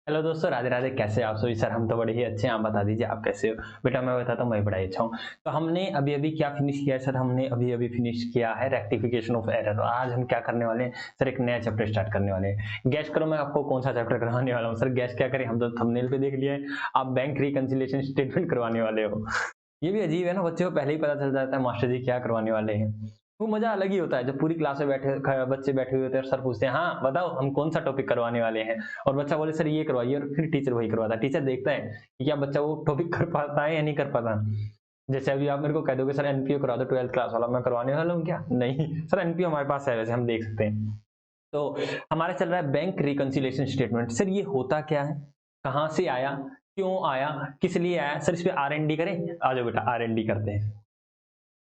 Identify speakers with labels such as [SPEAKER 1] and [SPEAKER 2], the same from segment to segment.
[SPEAKER 1] Hello दोस्तों, राधे राधे। कैसे हैं आप सभी? सर हम तो बड़े ही अच्छे हैं। आप बता दीजिए आप कैसे हो? बेटा मैं बताता हूँ, मैं बड़ा ही अच्छा हूँ। तो हमने अभी अभी क्या फिनिश किया है सर? हमने अभी अभी फिनिश किया है रेक्टिफिकेशन ऑफ एरर। आज हम क्या करने वाले हैं सर? एक नया चैप्टर स्टार्ट करने वाले हैं। गैस करो मैं आपको कौन सा चैप्टर करवाने वाला हूँ सर? गैस क्या करें, हम तो थंबनेल पे देख लिया है। आप बैंक रिकंसिलिएशन स्टेटमेंट करवाने वाले हो। ये भी अजीब है ना, बच्चों को पहले ही पता चल जाता है मास्टर जी क्या करवाने वाले हैं। वो मजा अलग ही होता है जब पूरी क्लास में बच्चे बैठे हुए होते हैं और सर पूछते हैं हाँ बताओ हम कौन सा टॉपिक करवाने वाले हैं। और बच्चा बोले सर ये करवाइए, और फिर टीचर वही करवाता है। टीचर देखता है कि क्या बच्चा वो टॉपिक कर पाता है या नहीं कर पाता। जैसे अभी आप मेरे को कह दोगे सर एनपीओ करा दो 12th क्लास वाला, मैं करवाने वाला हूँ क्या? नहीं सर, एनपीओ हमारे पास है, वैसे हम देख सकते हैं। तो हमारा चल रहा है बैंक रिकंसिलिएशन स्टेटमेंट। सर ये होता क्या है, कहाँ से आया, क्यों आया, किस लिए आया? सर इस पे आर एन डी करें? आ जाओ बेटा आर एन डी करते हैं।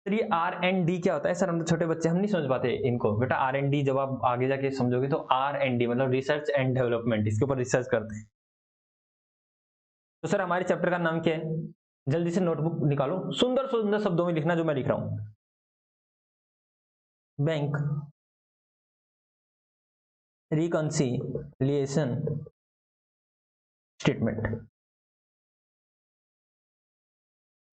[SPEAKER 1] सर ये आर एन डी क्या होता है? सर हम तो छोटे बच्चे, हम नहीं समझ पाते इनको। बेटा आर एन डी जब आप आगे जाके समझोगे तो आर एन डी मतलब रिसर्च एंड डेवलपमेंट, इसके ऊपर रिसर्च करते हैं। तो सर हमारे चैप्टर का नाम क्या है? जल्दी से नोटबुक निकालो, सुंदर सुंदर शब्दों में लिखना जो मैं लिख रहा हूं। Bank reconciliation statement.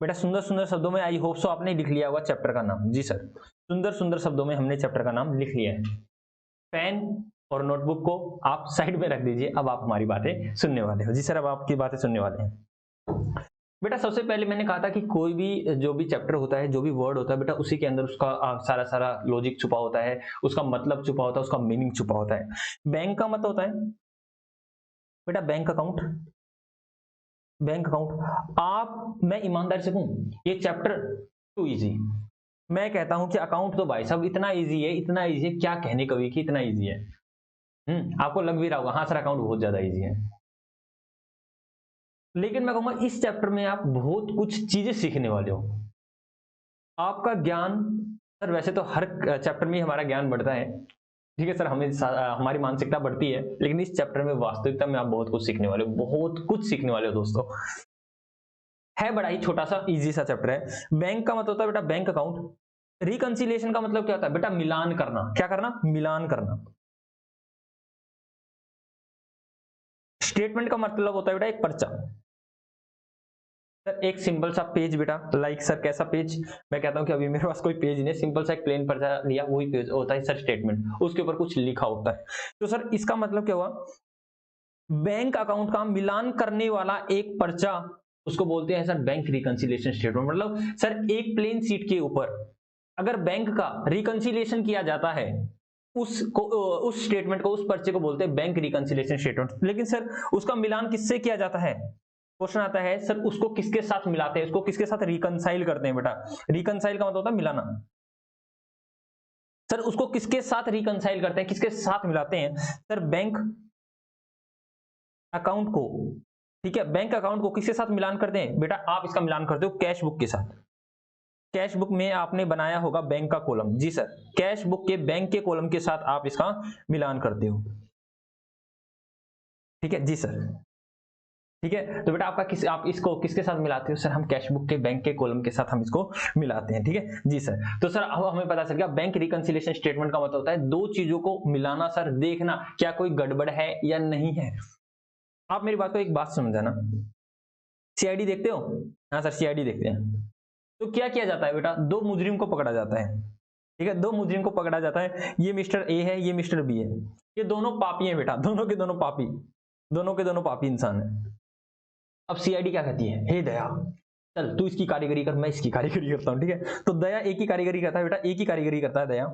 [SPEAKER 1] बेटा सुंदर सुंदर शब्दों में, आई होप सो आपने लिख लिया होगा चैप्टर का नाम। जी सर, सुंदर सुंदर शब्दों में हमने चैप्टर का नाम लिख लिया है। पेन और नोटबुक को आप साइड में रख दीजिए। अब आप हमारी बातें सुनने वाले हो। जी सर, अब आपकी बातें सुनने वाले हैं। बेटा सबसे पहले मैंने कहा था कि कोई भी जो भी चैप्टर होता है, जो भी वर्ड होता है बेटा, उसी के अंदर उसका सारा सारा लॉजिक छुपा होता है, उसका मतलब छुपा होता है, उसका मीनिंग छुपा होता है। बैंक का मतलब होता है बेटा बैंक अकाउंट। बैंक अकाउंट आप, मैं ईमानदारी से कहूं ये चैप्टर टू इजी। मैं कहता हूं कि अकाउंट तो भाई साहब इतना इजी है, इतना इजी है, क्या कहने कभी कि इतना इजी है। आपको लग भी रहा होगा हाँ सर अकाउंट बहुत ज्यादा इजी है। लेकिन मैं कहूंगा इस चैप्टर में आप बहुत कुछ चीजें सीखने वाले हो। आपका ज्ञान, सर वैसे तो हर चैप्टर में हमारा ज्ञान बढ़ता है, ठीक है सर, हमें हमारी मानसिकता बढ़ती है, लेकिन इस चैप्टर में वास्तविकता में आप बहुत कुछ सीखने वाले हो, बहुत कुछ सीखने वाले हो दोस्तों। है बड़ा ही छोटा सा इजी सा चैप्टर है। बैंक का मतलब होता है बेटा बैंक अकाउंट। रिकंसिलिएशन का मतलब क्या होता है बेटा? मिलान करना। क्या करना? मिलान करना। स्टेटमेंट का मतलब होता है बेटा एक पर्चा। सर एक सिंपल सा पेज बेटा, लाइक सर कैसा पेज? मैं कहता हूं कि अभी मेरे पास कोई पेज नहीं, सिंपल सा एक प्लेन पर्चा लिया, वही पेज होता है सर स्टेटमेंट, उसके ऊपर कुछ लिखा होता है। तो सर इसका मतलब क्या हुआ? बैंक अकाउंट का मिलान करने वाला एक पर्चा, उसको बोलते हैं सर बैंक रिकंसिलिएशन स्टेटमेंट। मतलब सर एक प्लेन शीट के ऊपर अगर बैंक का रिकंसिलिएशन किया जाता है, उसको, उस स्टेटमेंट को, उस पर्चे को बोलते हैं बैंक रिकंसिलिएशन स्टेटमेंट। लेकिन सर उसका मिलान किससे किया जाता है? क्वेश्चन आता है सर उसको किसके साथ मिलाते हैं, उसको किसके साथ रिकंसाइल करते हैं बेटा? रिकंसाइल का मतलब होता है मिलाना। सर उसको किसके साथ रिकंसाइल करते हैं, किसके साथ मिलाते हैं? सर बैंक अकाउंट को, ठीक है, बैंक अकाउंट को किसके साथ मिलान करते हैं बेटा? आप इसका मिलान करते हो कैश बुक के साथ। कैश बुक में आपने बनाया होगा बैंक का कॉलम। जी सर, कैश बुक के बैंक के कॉलम के साथ आप इसका मिलान करते हो। ठीक है जी सर। ठीक है तो बेटा आपका आप इसको किसके साथ मिलाते हो? सर हम कैश बुक के बैंक के कॉलम के साथ हम इसको मिलाते हैं। ठीक है जी सर। तो सर अब हमें पता चल गया बैंक रिकंसिलिएशन स्टेटमेंट का मतलब होता है दो चीजों को मिलाना, सर देखना क्या कोई गड़बड़ है या नहीं है। आप मेरी बात को एक बात समझाना, सीआईडी देखते हो? हाँ सर सीआईडी देखते हैं। तो क्या किया जाता है बेटा? दो मुजरिम को पकड़ा जाता है। ठीक है, दो मुजरिम को पकड़ा जाता है, ये मिस्टर ए है, ये मिस्टर बी है। ये दोनों पापी हैं बेटा, दोनों के दोनों पापी, दोनों के दोनों पापी इंसान है। अब सीआईडी क्या कहती है? हे दया, चल तू इसकी कारीगरी कर, मैं इसकी कारीगरी करता हूं। ठीक है, तो दया एक ही कारीगरी करता है बेटा, एक ही कारीगरी करता है दया।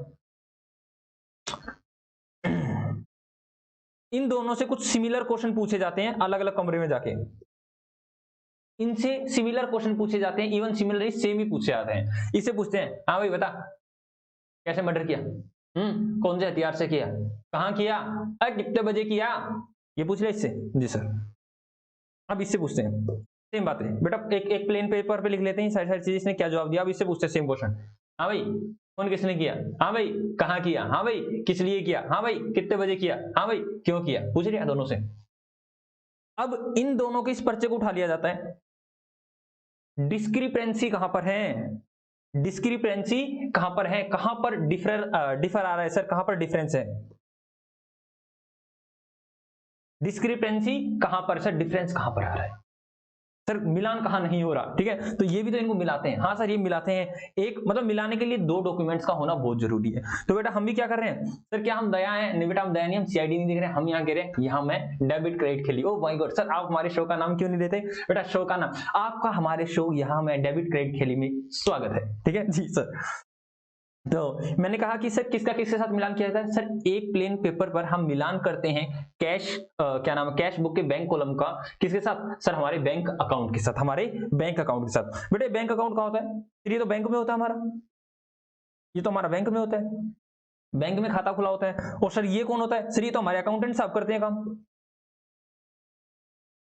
[SPEAKER 1] इन दोनों से कुछ सिमिलर क्वेश्चन पूछे जाते हैं अलग अलग कमरे में जाके। इनसे सिमिलर क्वेश्चन पूछे जाते हैं, इवन सिमिलर सेम ही पूछे जाते हैं। इससे पूछते हैं हाँ भाई बता कैसे मर्डर किया, कौन से हथियार से किया, कहां किया, कितने बजे किया, ये पूछ रहे इससे। जी सर। अब इससे पूछते हैं सेम बात है बेटा, एक एक प्लेन पेपर पे लिख लेते हैं सारी सारी चीजें, इसने क्या जवाब दिया। अब इससे पूछते हैं सेम क्वेश्चन, हाँ भाई कौन किसने किया, हाँ भाई कहाँ किया, हाँ भाई किस लिए किया, हाँ भाई कितने बजे किया, हाँ भाई क्यों किया, पूछ लिया दोनों से। अब इन दोनों के इस पर्चे को उठा लिया जाता है। डिस्क्रिपेंसी कहां पर है? डिस्क्रिपेंसी कहां पर है, कहां पर डिफर आ रहा है सर, कहां पर डिफरेंस है? डिस्क्रिपेंसी कहां पर सर, डिफरेंस कहां पर आ रहा है सर, मिलान कहां नहीं हो रहा, ठीक है। तो ये भी तो इनको मिलाते हैं, हाँ सर ये मिलाते हैं। एक मतलब मिलाने के लिए दो डॉक्यूमेंट्स का होना बहुत जरूरी है। तो बेटा हम भी क्या कर रहे हैं सर, क्या हम दया है? नहीं बेटा हम दया नहीं, हम सीआईडी नहीं देख रहे हैं, हम यहाँ कह रहे हैं यहाँ मैं डेबिट क्रेडिट खेली। ओ माय गॉड सर, आप हमारे शो का नाम क्यों नहीं देते? बेटा शो का नाम आपका, हमारे शो यहाँ मैं डेबिट क्रेडिट खेली में स्वागत है, ठीक है जी सर। तो मैंने कहा कि सर किसका किसके साथ मिलान किया जाता है सर, एक प्लेन पेपर पर हम मिलान करते हैं कैश क्या नाम है, कैश बुक के बैंक कॉलम का किसके साथ सर, हमारे बैंक अकाउंट के साथ, हमारे बैंक अकाउंट के साथ। बेटे बैंक अकाउंट कहाँ होता है? ये तो बैंक में होता है हमारा, ये तो हमारा बैंक में होता है, बैंक में खाता खुला होता है। और सर ये कौन होता है सर, ये तो हमारे अकाउंटेंट साहब करते हैं काम,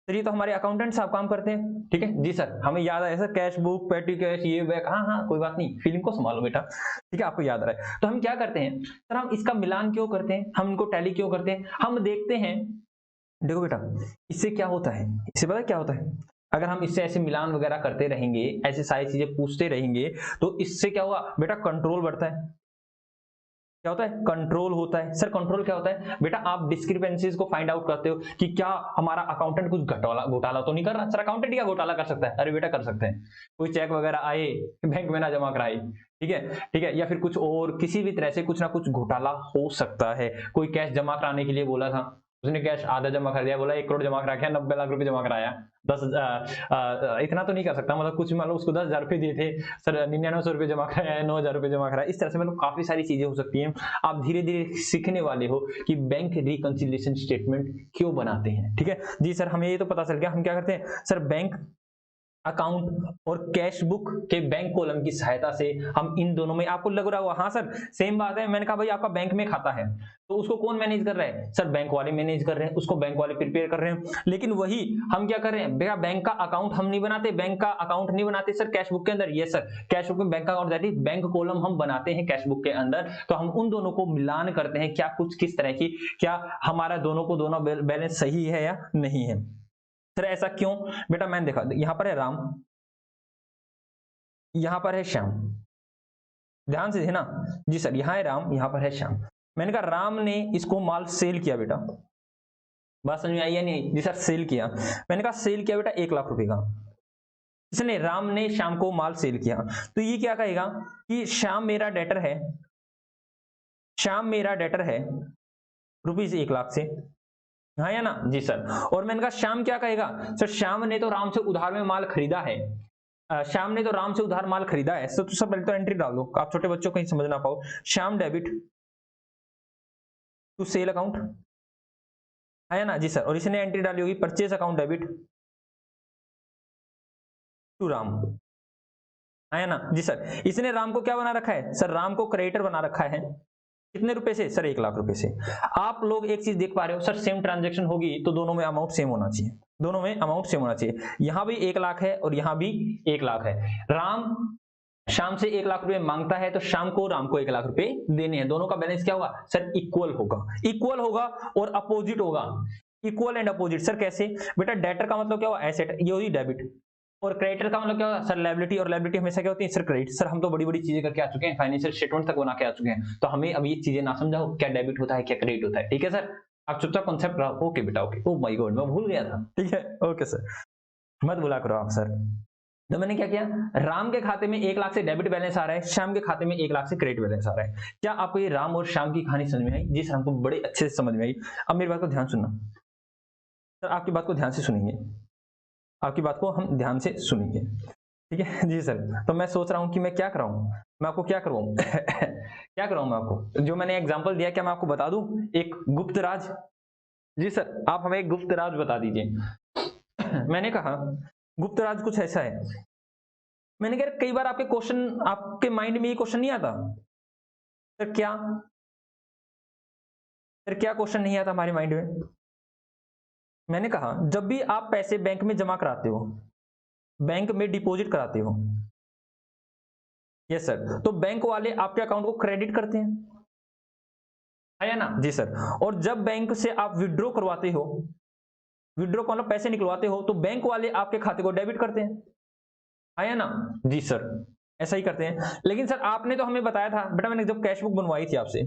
[SPEAKER 1] सर ये तो हमारे अकाउंटेंट साहब काम करते हैं, ठीक है जी सर। हमें याद आया सर, कैश बुक, पेटी कैश, ये बैक, हाँ हाँ कोई बात नहीं, फीलिंग को संभालो बेटा, ठीक है आपको याद आ रहा है। तो हम क्या करते हैं सर, हम इसका मिलान क्यों करते हैं, हम इनको टैली क्यों करते हैं, हम देखते हैं। देखो बेटा इससे क्या होता है, इससे पता है क्या होता है, अगर हम इससे ऐसे मिलान वगैरह करते रहेंगे, ऐसे सारी चीजें पूछते रहेंगे, तो इससे क्या होगा बेटा, कंट्रोल बढ़ता है। क्या होता है? कंट्रोल होता है। सर कंट्रोल क्या होता है? बेटा आप डिस्क्रिपेंसीज को फाइंड आउट करते हो कि क्या हमारा अकाउंटेंट कुछ घोटाला तो नहीं कर रहा। सर अकाउंटेंट क्या घोटाला कर सकता है? अरे बेटा कर सकते हैं, कोई चेक वगैरह आए बैंक में ना जमा कराए, ठीक है, या फिर कुछ और किसी भी तरह से कुछ ना कुछ घोटाला हो सकता है। कोई कैश जमा कराने के लिए बोला था, उसने कैश आधा जमा कर दिया, बोला 1 करोड़ जमा करा के 90 लाख रुपए जमा कराया, 10 इतना तो नहीं कर सकता, मतलब कुछ मान लो उसको 10,000 रुपए दिए थे सर, 9900 रुपए जमा कराया, 9,000 रुपए जमा कराया, इस तरह से मतलब काफी सारी चीजें हो सकती हैं। आप धीरे धीरे सीखने वाले हो कि बैंक रिकंसिलिएशन स्टेटमेंट क्यों बनाते हैं, ठीक है जी सर। हमें ये तो पता चल गया, हम क्या करते हैं सर, बैंक अकाउंट और कैश बुक के बैंक कॉलम की सहायता से हम इन दोनों में, आपको लग रहा हुआ हाँ सर सेम बात है, मैंने कहा भाई आपका बैंक में खाता है तो उसको कौन मैनेज कर रहा है सर, बैंक वाले मैनेज कर रहे हैं, उसको बैंक वाले प्रिपेयर कर रहे हैं। लेकिन वही हम क्या कर रहे हैं भैया, बैंक का अकाउंट हम नहीं बनाते, बैंक का अकाउंट नहीं बनाते सर कैश बुक के अंदर, ये सर कैश बुक में bank account that is bank column हम बनाते हैं कैश बुक के अंदर। तो हम उन दोनों को मिलान करते हैं, क्या कुछ किस तरह की, क्या हमारा दोनों को दोनों बैलेंस सही है या नहीं है। सर ऐसा क्यों? बेटा मैंने देखा यहां पर है राम, यहां पर है श्याम, ध्यान से देना जी सर, यहां है राम, यहां पर है श्याम। मैंने कहा राम ने इसको माल सेल किया, बेटा बात समझ में आई या नहीं आई? जी सर सेल किया, मैंने कहा सेल किया बेटा 1 लाख रुपए का, इसने राम ने श्याम को माल सेल किया। तो ये क्या कहेगा कि श्याम मेरा डेटर है, श्याम मेरा डेटर है रुपीज 1 लाख से, हाँ या ना जी सर। और मैंने कहा श्याम क्या कहेगा सर, श्याम ने तो राम से उधार में माल खरीदा है, श्याम ने तो राम से उधार माल खरीदा है। तो सब पहले तो एंट्री डाल दो, आप छोटे बच्चों कहीं समझ ना पाओ। Shyam debit to sale account, है ना जी सर। और इसने एंट्री डाली होगी purchase account debit to Ram, है ना जी सर। इसने राम को क्या बना रखा है सर, राम को क्रेडिटर बना रखा है, कितने रुपए से सर, 1 लाख रुपए से। आप लोग एक चीज देख पा रहे हो सर, सेम ट्रांजेक्शन होगी तो दोनों में अमाउंट सेम होना चाहिए, दोनों में अमाउंट सेम होना चाहिए। यहां भी 1 लाख है और यहां भी 1 लाख है। राम शाम से 1 लाख रुपए मांगता है तो शाम को राम को 1 लाख रुपए देने हैं। दोनों का बैलेंस क्या होगा सर, इक्वल होगा, इक्वल होगा और अपोजिट होगा, इक्वल एंड अपोजिट। सर कैसे बेटा, डेटर का मतलब क्या हुआ एसेट, ये होगी डेबिट, और क्रेडिटर का मतलब क्या होगा सर लायबिलिटी, और लायबिलिटी हमेशा क्या होती है सर क्रेडिट। सर हम तो बड़ी बड़ी चीजें करके आ चुके हैं, फाइनेंशियल स्टेटमेंट तक बना के आ चुके हैं, तो हमें अब ये चीजें ना समझाओ क्या डेबिट होता है क्या क्रेडिट होता है, ठीक है सर। आप चुपचाप कॉन्सेप्ट रहो, ओके बेटा ओके। ओ माय गॉड मैं भूल गया था, ठीक है ओके सर, मत भूला करो आप सर। तो मैंने क्या किया, राम के खाते में 1 लाख से डेबिट बैलेंस आ रहा है, श्याम के खाते में 1 लाख से क्रेडिट बैलेंस आ रहा है। क्या आपको ये राम और श्याम की कहानी समझ में आई? जी सर हमको बड़े अच्छे से समझ में आई। अब मेरी बात को ध्यान सुनना सर, आपकी बात को ध्यान से सुनेंगे, आपकी बात को हम ध्यान से सुनेंगे, ठीक है जी सर। तो मैं सोच रहा हूं कि मैं क्या कराऊं, मैं आपको क्या करवाऊं क्या कराऊं मैं आपको, जो मैंने एग्जांपल दिया क्या मैं आपको बता दूं एक गुप्त राज? जी सर आप हमें एक गुप्त राज बता दीजिए। मैंने कहा गुप्त राज कुछ ऐसा है, मैंने कहा कई बार आपके क्वेश्चन, आपके माइंड में ये क्वेश्चन नहीं आता सर, क्या सर क्या क्वेश्चन नहीं आता हमारे माइंड में? मैंने कहा जब भी आप पैसे बैंक में जमा कराते हो, बैंक में डिपॉजिट कराते हो, यस सर, तो बैंक वाले आपके अकाउंट को क्रेडिट करते हैं, है ना जी सर। और जब बैंक से आप विड्रॉ करवाते हो, विड्रॉ को मतलब पैसे निकलवाते हो, तो बैंक वाले आपके खाते को डेबिट करते हैं, है ना जी सर, ऐसा ही करते हैं। लेकिन सर आपने तो हमें बताया था बेटा, मैंने जब कैश बुक बनवाई थी आपसे,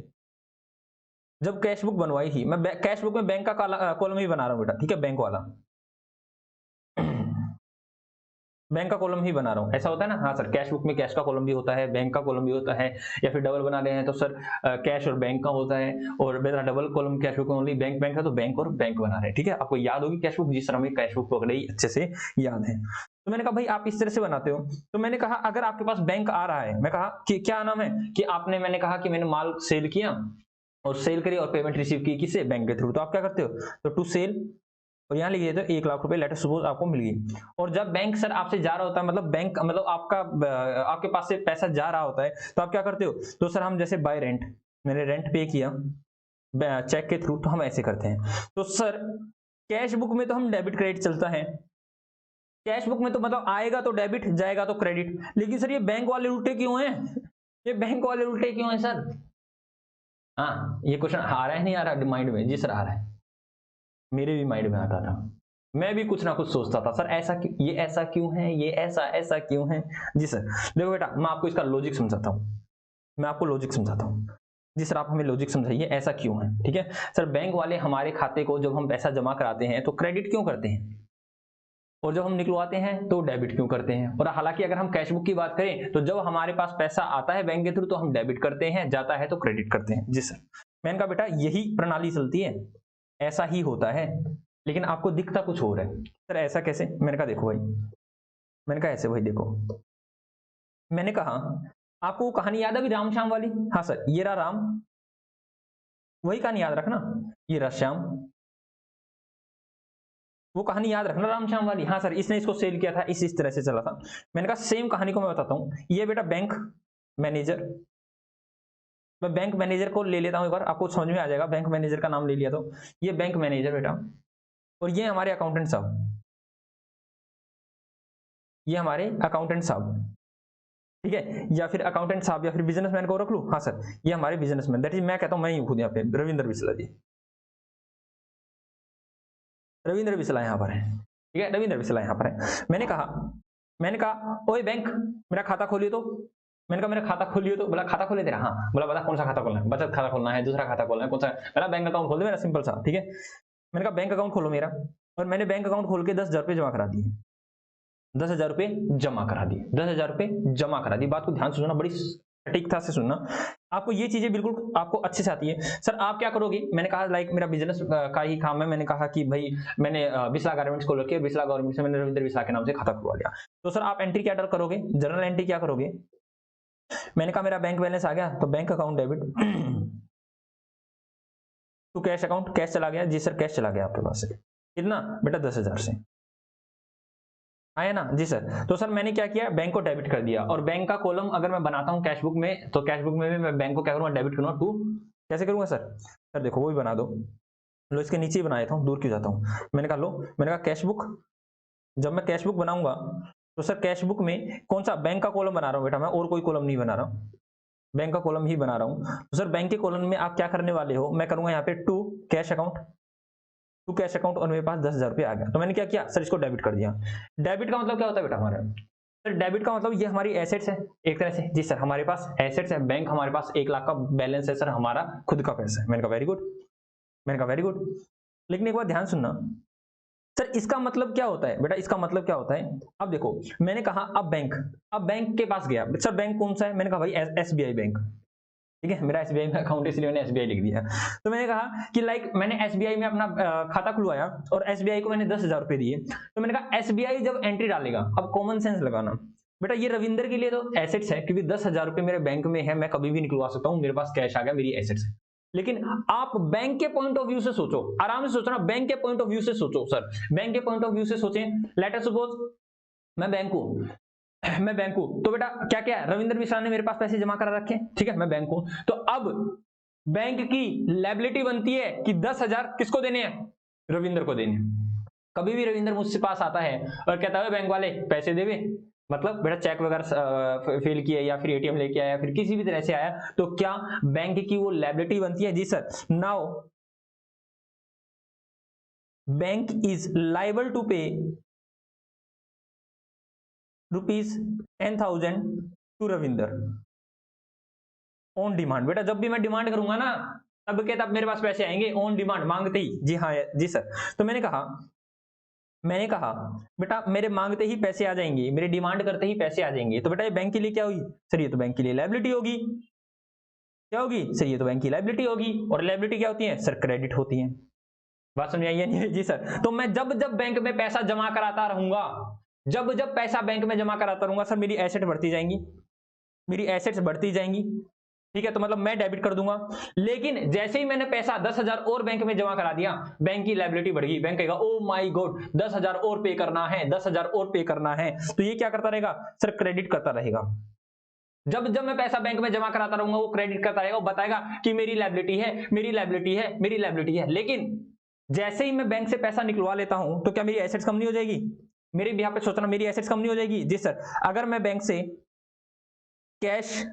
[SPEAKER 1] जब कैश बुक बनवाई थी, मैं कैश बुक में बैंक का कॉलम ही बना रहा हूँ बेटा, ठीक है, बैंक वाला बैंक का कॉलम ही बना रहा हूँ, ऐसा होता है ना। हाँ सर, कैश बुक में कैश का कॉलम भी होता है, बैंक का कॉलम भी होता है, या फिर डबल बना रहे हैं तो सर कैश और बैंक का होता है, और मेरा डबल कॉलम कैश बुक में ओनली बैंक बैंक है तो बैंक और बैंक बना रहे हैं, ठीक है। आपको याद होगी कैश बुक, जिस तरह हमें कैश बुक पकड़े अच्छे से याद है। तो मैंने कहा भाई आप इस तरह से बनाते हो, तो मैंने कहा अगर आपके पास बैंक आ रहा है, मैं कहा कि क्या नाम है कि आपने, मैंने कहा कि मैंने माल सेल किया और सेल करी और पेमेंट रिसीव की किससे, बैंक के थ्रू, तो आप क्या करते हो, तो टू सेल, और यहाँ लिख देते हो 1 लाख रुपए लेटर सपोज आपको मिल गई। और जब बैंक सर आपसे जा रहा होता है, मतलब बैंक मतलब आपका आपके पास से पैसा जा रहा होता है, तो आप क्या करते हो, तो सर हम जैसे बाय रेंट, मैंने रेंट पे किया चेक के थ्रू, तो हम ऐसे करते हैं। तो सर कैश बुक में तो हम डेबिट क्रेडिट चलता है, कैश बुक में तो मतलब आएगा तो डेबिट, जाएगा तो क्रेडिट, लेकिन सर ये बैंक वाले उल्टे क्यों हैं, ये बैंक वाले उल्टे क्यों हैं सर। हाँ, ये क्वेश्चन आ रहा है नहीं आ रहा माइंड में, जी सर आ रहा है, मेरे भी माइंड में आता था, मैं भी कुछ ना कुछ सोचता था, सर ऐसा क्यों, ये ऐसा क्यों है, ये ऐसा ऐसा क्यों है। जी सर, देखो बेटा मैं आपको इसका लॉजिक समझाता हूँ, मैं आपको लॉजिक समझाता हूँ। जी सर, आप हमें लॉजिक समझाइए ऐसा क्यों है, ठीक है। सर बैंक वाले हमारे खाते को जब हम पैसा जमा कराते हैं तो क्रेडिट क्यों करते हैं, और जब हम निकलवाते हैं तो डेबिट क्यों करते हैं। और हालांकि अगर हम कैश बुक की बात करें तो जब हमारे पास पैसा आता है बैंक के थ्रू तो हम डेबिट करते हैं, जाता है तो क्रेडिट करते हैं। जी सर, मैंने कहा बेटा यही प्रणाली चलती है, ऐसा ही होता है, लेकिन आपको दिखता कुछ और है। सर ऐसा कैसे, मैंने कहा देखो भाई, मैंने कहा ऐसे भाई देखो, मैंने कहा आपको वो कहानी याद है अभी राम श्याम वाली, हाँ सर ये रहा राम, वही कहानी याद रखना, ये रहा श्याम, वो कहानी याद रखना राम श्याम वाली। हाँ सर, इसने इसको सेल किया था, इस तरह से चला था। मैंने कहा सेम कहानी को मैं बताता हूँ, ये बेटा बैंक मैनेजर, मैं बैंक मैनेजर को ले लेता हूँ एक बार, आपको समझ में आ जाएगा, बैंक मैनेजर का नाम ले लिया तो ये बैंक मैनेजर बेटा, और ये हमारे अकाउंटेंट साहब, ये हमारे अकाउंटेंट साहब, ठीक है, या फिर अकाउंटेंट साहब या फिर बिजनेसमैन को रख लूं। हाँ सर, ये हमारे बिजनेसमैन, दैट इज मैं कहता हूं मैं ही खुद यहाँ पे रविंद्र बिस्ला जी, रविंद्र बिस्ला यहाँ पर है, ठीक है, रविंद्र बिस्ला यहाँ पर है। मैंने कहा ओए बैंक मेरा खाता खोलियो तो, मैंने कहा मेरा खाता खोलियो तो, बोला खाता खोले तेरा, हाँ, बोला बता कौन सा खाता खोलना है, बचत खाता खोलना है, दूसरा खाता खोलना है, कौन सा, मेरा बैंक अकाउंट खोल दे मेरा सिंपल सा, ठीक है। मैंने कहा बैंक अकाउंट खोलो मेरा, और मैंने बैंक अकाउंट खोल के 10,000 रुपये जमा करा दिए, 10,000 रुपये जमा करा दिए, 10,000 रुपये जमा करा दिए। बात को ध्यान से सुनना, बड़ी सटीकता से सुनना, आपको ये चीजें बिल्कुल आपको अच्छे से आती है। सर आप क्या करोगे, मैंने कहा लाइक मेरा बिजनेस का ही काम है, मैंने कहा कि भाई मैंने बिस्ला गारमेंट्स खोल रखी है, बिस्ला गारमेंट्स से मैंने रविंद्र बिस्ला के नाम से खाता खुलवा लिया। तो सर आप एंट्री क्या करोगे, जर्नल एंट्री क्या करोगे, मैंने कहा मेरा बैंक बैलेंस आ गया तो bank account debit to cash account, cash चला गया, जी सर कैश चला गया आपके पास से, कितना बेटा 10,000 से आया ना, जी सर। तो सर मैंने क्या किया, बैंक को डेबिट कर दिया, और बैंक का कॉलम अगर मैं बनाता हूं कैश बुक में, तो कैश बुक में भी मैं बैंक को क्या करूंगा, डेबिट करूंगा टू, कैसे करूंगा सर, सर देखो वो भी बना दो, लो इसके नीचे ही बना देता हूं, दूर क्यों जाता हूं। मैंने कहा लो, मैंने कहा कैश बुक, जब मैं कैश बुक बनाऊंगा तो सर कैश बुक में कौन सा बैंक का कॉलम बना रहा हूं बेटा, मैं और कोई कॉलम नहीं बना रहा हूं, बैंक का कॉलम ही बना रहा हूं। तो सर बैंक के कॉलम में आप क्या करने वाले हो, मैं करूंगा यहाँ पे to cash account, to cash account, और मेरे पास 10,000 रुपये आ गया, तो मैंने क्या किया सर, इसको डेबिट कर दिया। डेबिट का मतलब क्या होता है बेटा हमारा, सर डेबिट का मतलब ये हमारी एसेट्स है एक तरह से, जी सर हमारे पास एसेट्स है, बैंक हमारे पास 1 लाख का बैलेंस है सर, हमारा खुद का पैसा है। मैंने कहा वेरी गुड, मैंने कहा वेरी गुड, लेकिन एक बार ध्यान सुनना, सर इसका मतलब क्या होता है बेटा, इसका मतलब क्या होता है, अब देखो मैंने कहा अब बैंक के पास गया, सर बैंक कौन सा है, मैंने कहा भाई SBI बैंक, ठीक है, मेरा SBI में अकाउंट इसलिए मैंने SBI लिख दिया। तो मैंने कहा कि लाइक मैंने SBI में अपना खाता खुलवाया और SBI को मैंने 10,000 रुपए दिए, तो मैंने कहा SBI जब एंट्री डालेगा, अब कॉमन सेंस लगाना बेटा, ये रविंदर के लिए तो एसेट्स है क्योंकि 10,000 रुपए मेरे बैंक में है, मैं कभी भी निकलवा सकता हूँ, मेरे पास कैश आ गया, मेरी एसेट्स है। लेकिन आप बैंक के पॉइंट ऑफ व्यू से सोचो, आराम से सोचो ना, बैंक के पॉइंट ऑफ व्यू से सोचो सर, बैंक के पॉइंट ऑफ व्यू से सोचें, लेट अस सपोज मैं बैंक हूं, मैं बैंक हूं, तो बेटा क्या क्या है, रविंद्र मिश्रा ने मेरे पास पैसे जमा करा रखे, ठीक है, मैं बैंक हूं, तो अब बैंक की लायबिलिटी बनती है कि 10,000 किसको देने हैं, रविंद्र को देने हैं। कभी भी रविंद्र मुझसे पास आता है और कहता है बैंक वाले पैसे देवे, मतलब बेटा चेक वगैरह फिल किया या फिर ATM लेके आया, फिर किसी भी तरह से आया, तो क्या बैंक की वो लायबिलिटी बनती है, जी sir. Now bank is liable to pay ₹10,000 to Ravinder on demand, बेटा जब भी मैं डिमांड करूंगा ना, तब के तब मेरे पास पैसे आएंगे ऑन डिमांड, मांगते ही। जी हाँ जी सर। तो मैंने कहा बेटा मेरे मांगते ही पैसे आ जाएंगे, मेरे डिमांड करते ही पैसे आ जाएंगे, तो बेटा ये बैंक के लिए क्या हुई सर? ये तो बैंक के लिए लायबिलिटी होगी। क्या होगी सर? ये तो बैंक की लायबिलिटी होगी। और लायबिलिटी क्या होती है सर? क्रेडिट होती है। बात समझ आई है नहीं? जी सर। तो मैं जब जब बैंक में पैसा जमा कराता रहूंगा, जब जब पैसा बैंक में जमा कराता रहूंगा सर, मेरी एसेट बढ़ती जाएंगी, मेरी एसेट्स बढ़ती जाएंगी। ठीक है, तो मतलब मैं डेबिट कर दूंगा। लेकिन जैसे ही मैंने पैसा 10,000 और बैंक में जमा करा दिया, बैंक की लायबिलिटी बढ़ गई। बैंक कहेगा ओ माय गॉड 10,000 और पे करना है, 10,000 और पे करना है। तो ये क्या करता रहेगा सर? क्रेडिट करता रहेगा। जब जब मैं पैसा बैंक में जमा कराता रहूंगा, वो क्रेडिट करता रहेगा, वो बताएगा कि मेरी लायबिलिटी है, मेरी लायबिलिटी है, मेरी लायबिलिटी है। लेकिन जैसे ही मैं बैंक से पैसा निकलवा लेता हूं, तो क्या मेरी एसेट्स कम नहीं हो जाएगी? मेरे भी यहाँ पे सोचना, मेरी एसेट्स कम नहीं हो जाएगी? जी सर। अगर मैं बैंक से कैश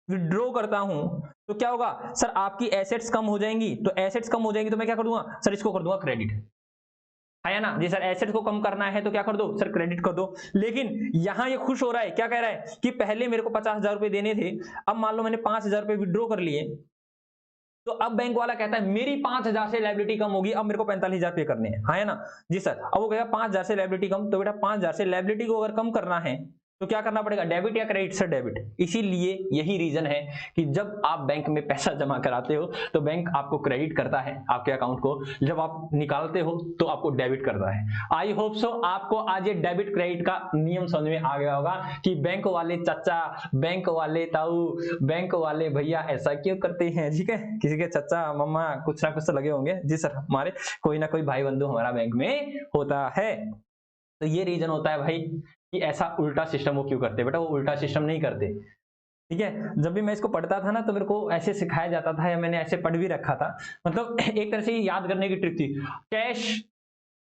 [SPEAKER 1] विड्रॉ करता हूं तो क्या होगा सर? आपकी एसेट्स कम हो जाएंगी। तो एसेट्स कम हो जाएंगी तो मैं क्या कर दूंगा सर? इसको कर दूंगा क्रेडिट, है ना? जी सर। एसेट्स को कम करना है तो क्या कर दो सर? क्रेडिट कर दो। लेकिन यहां ये खुश हो रहा है, क्या कह रहा है कि पहले मेरे को 50,000 रुपए देने थे, अब मान लो मैंने 5,000 रुपए विड्रॉ कर लिए, तो अब बैंक वाला कहता है मेरी 5,000 से लायबिलिटी कम होगी, अब मेरे को 45,000 पे करने हैं, है ना? जी सर। अब वो कहेगा 5,000 से लायबिलिटी कम, तो बेटा 5,000 से लायबिलिटी को अगर कम करना है तो क्या करना पड़ेगा? डेबिट या क्रेडिट? Sir debit. इसीलिए यही रीजन है कि जब आप बैंक में पैसा जमा कराते हो तो बैंक आपको क्रेडिट करता है आपके अकाउंट को, जब आप निकालते हो तो आपको डेबिट करता है। आई होप सो आपको आज ये डेबिट क्रेडिट का नियम समझ में आ गया होगा कि बैंक वाले चाचा, बैंक वाले ताऊ, बैंक वाले भैया ऐसा क्यों करते हैं। ठीक है, किसी के चाचा मम्मा कुछ ना कुछ तो लगे होंगे। जी सर, हमारे कोई ना कोई भाई बंधु हमारा बैंक में होता है। तो ये रीजन होता है भाई कि ऐसा उल्टा सिस्टम वो क्यों करते हैं। बेटा वो उल्टा सिस्टम नहीं करते। ठीक है, जब भी मैं इसको पढ़ता था ना तो मेरे को ऐसे सिखाया जाता था, या मैंने ऐसे पढ़ भी रखा था। मतलब एक तरह से याद करने की ट्रिक थी। कैश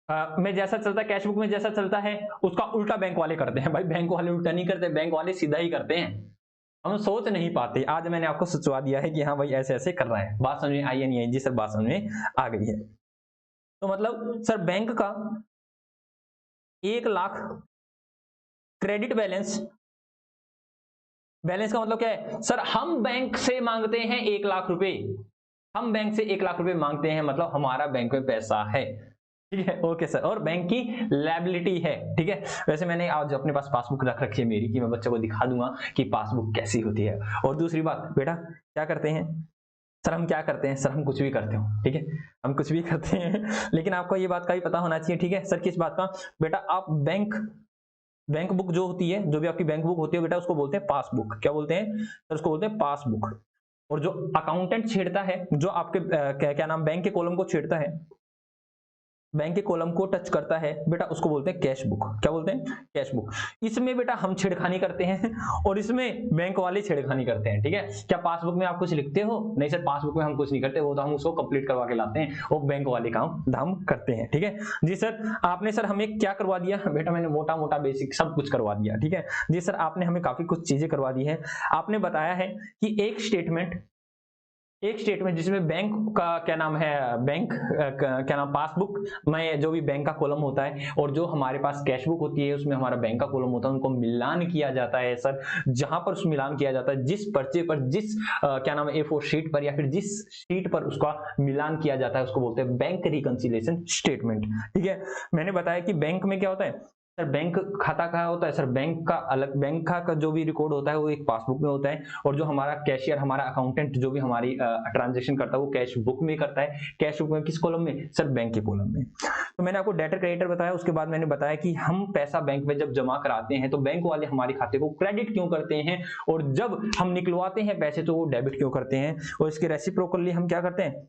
[SPEAKER 1] में जैसा चलता है, कैश बुक में जैसा चलता है, उसका उल्टा बैंक वाले करते हैं। भाई बैंक वाले उल्टा नहीं करते, बैंक वाले सीधा ही करते हैं। हम सोच नहीं पाते। आज मैंने आपको सोचवा दिया है कि हाँ भाई ऐसे ऐसे कर रहा है। बात समझ में आई है नहीं आई? जी सर, बात समझ में आ गई है। तो मतलब सर बैंक का 1,00,000 क्रेडिट बैलेंस, बैलेंस का मतलब क्या है सर? हम बैंक से मांगते हैं 1,00,000 रुपए, हम बैंक से 1,00,000 रुपए मांगते हैं, मतलब हमारा बैंक में पैसा है। ठीक है, ओके सर। और बैंक की लायबिलिटी है। ठीक है, वैसे मैंने आज अपने पास पासबुक रख रखी है मेरी, कि मैं बच्चों को दिखा दूंगा कि पासबुक कैसी होती है। और दूसरी बात बेटा क्या करते हैं सर? हम क्या करते हैं सर? हम कुछ भी करते हो। ठीक है, हम कुछ भी करते हैं लेकिन आपको ये बात का भी पता होना चाहिए। ठीक है सर, किस बात का? बेटा आप बैंक, बैंक बुक जो होती है, जो भी आपकी बैंक बुक होती है बेटा, उसको बोलते हैं पासबुक। क्या बोलते हैं सर? उसको बोलते हैं पासबुक। और जो अकाउंटेंट छेड़ता है, जो आपके क्या नाम, बैंक के कॉलम को छेड़ता है, बैंक के कॉलम को टच करता है बेटा, उसको बोलते हैं कैश बुक। क्या बोलते हैं? Cash book. इसमें बेटा हम छेड़खानी करते हैं और इसमें बैंक वाले छेड़खानी करते हैं। ठीक है, क्या पासबुक में आप कुछ लिखते हो? नहीं सर, पासबुक में हम कुछ नहीं करते, वो तो हम उसको कंप्लीट करवा के लाते हैं, वो बैंक वाले काम धाम करते हैं। ठीक है जी सर। आपने सर हमें क्या करवा दिया बेटा? मैंने मोटा मोटा बेसिक सब कुछ करवा दिया। ठीक है जी सर, आपने हमें काफी कुछ चीजें करवा दी है। आपने बताया है कि एक स्टेटमेंट, एक स्टेटमेंट जिसमें बैंक का क्या नाम है, बैंक क्या नाम, पासबुक में जो भी बैंक का कॉलम होता है और जो हमारे पास कैश बुक होती है उसमें हमारा बैंक का कॉलम होता है, उनको मिलान किया जाता है सर। जहां पर उस मिलान किया जाता है, जिस पर्चे पर, जिस क्या नाम है A4 शीट पर, या फिर जिस शीट पर उसका मिलान किया जाता है, उसको बोलते हैं बैंक रिकंसिलिएशन स्टेटमेंट। ठीक है, मैंने बताया कि बैंक में क्या होता है सर? बैंक खाता क्या होता है सर? बैंक का अलग, बैंक का जो भी रिकॉर्ड होता है वो एक पासबुक में होता है, और जो हमारा कैशियर, हमारा अकाउंटेंट जो भी हमारी ट्रांजेक्शन करता है वो कैश बुक में करता है। कैश बुक में किस कॉलम में सर? बैंक के कॉलम में। तो मैंने आपको डेटर क्रेडिटर बताया, उसके बाद मैंने बताया कि हम पैसा बैंक में जब जमा कराते हैं तो बैंक वाले हमारे खाते को क्रेडिट क्यों करते हैं, और जब हम निकलवाते हैं पैसे तो वो डेबिट क्यों करते हैं। और इसके रेसिप्रोकली हम क्या करते हैं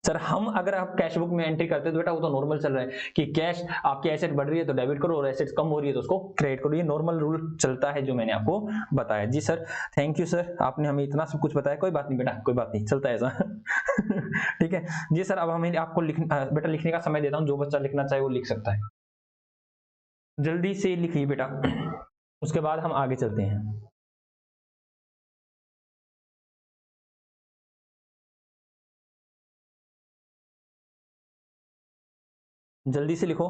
[SPEAKER 1] सर? हम अगर आप कैश बुक में एंट्री करते हैं तो बेटा वो तो नॉर्मल चल रहा है कि कैश आपकी एसेट बढ़ रही है तो डेबिट करो, और एसेट कम हो रही है तो उसको क्रेडिट करो। ये नॉर्मल रूल चलता है जो मैंने आपको बताया। जी सर, थैंक यू सर, आपने हमें इतना सब कुछ बताया। कोई बात नहीं बेटा, कोई बात नहीं, चलता है ऐसा ठीक है जी सर। अब हमें आपको बेटा लिखने का समय देता हूँ, जो बच्चा लिखना चाहे वो लिख सकता है। जल्दी से लिखिए बेटा, उसके बाद हम आगे चलते हैं। जल्दी से लिखो।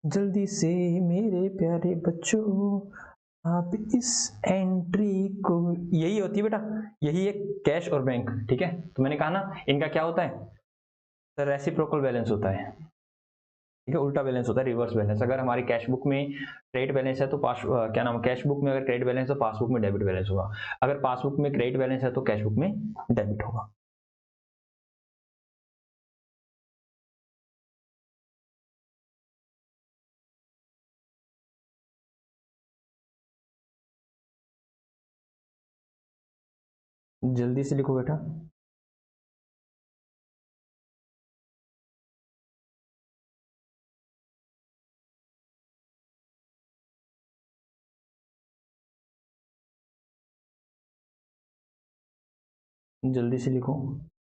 [SPEAKER 1] जल्दी से मेरे प्यारे बच्चों आप इस एंट्री को, यही होती है बेटा, यही है कैश और बैंक। ठीक है, तो मैंने कहा ना इनका क्या होता है सर, रेसिप्रोकल बैलेंस होता है। ठीक है, उल्टा बैलेंस होता है, रिवर्स बैलेंस। अगर हमारी कैश बुक में क्रेडिट बैलेंस है तो क्या नाम है, कैश बुक में अगर क्रेडिट बैलेंस है तो पासबुक में डेबिट बैलेंस होगा। अगर पासबुक में क्रेडिट बैलेंस है तो कैश बुक में डेबिट होगा। जल्दी से लिखो बेटा। जल्दी से लिखो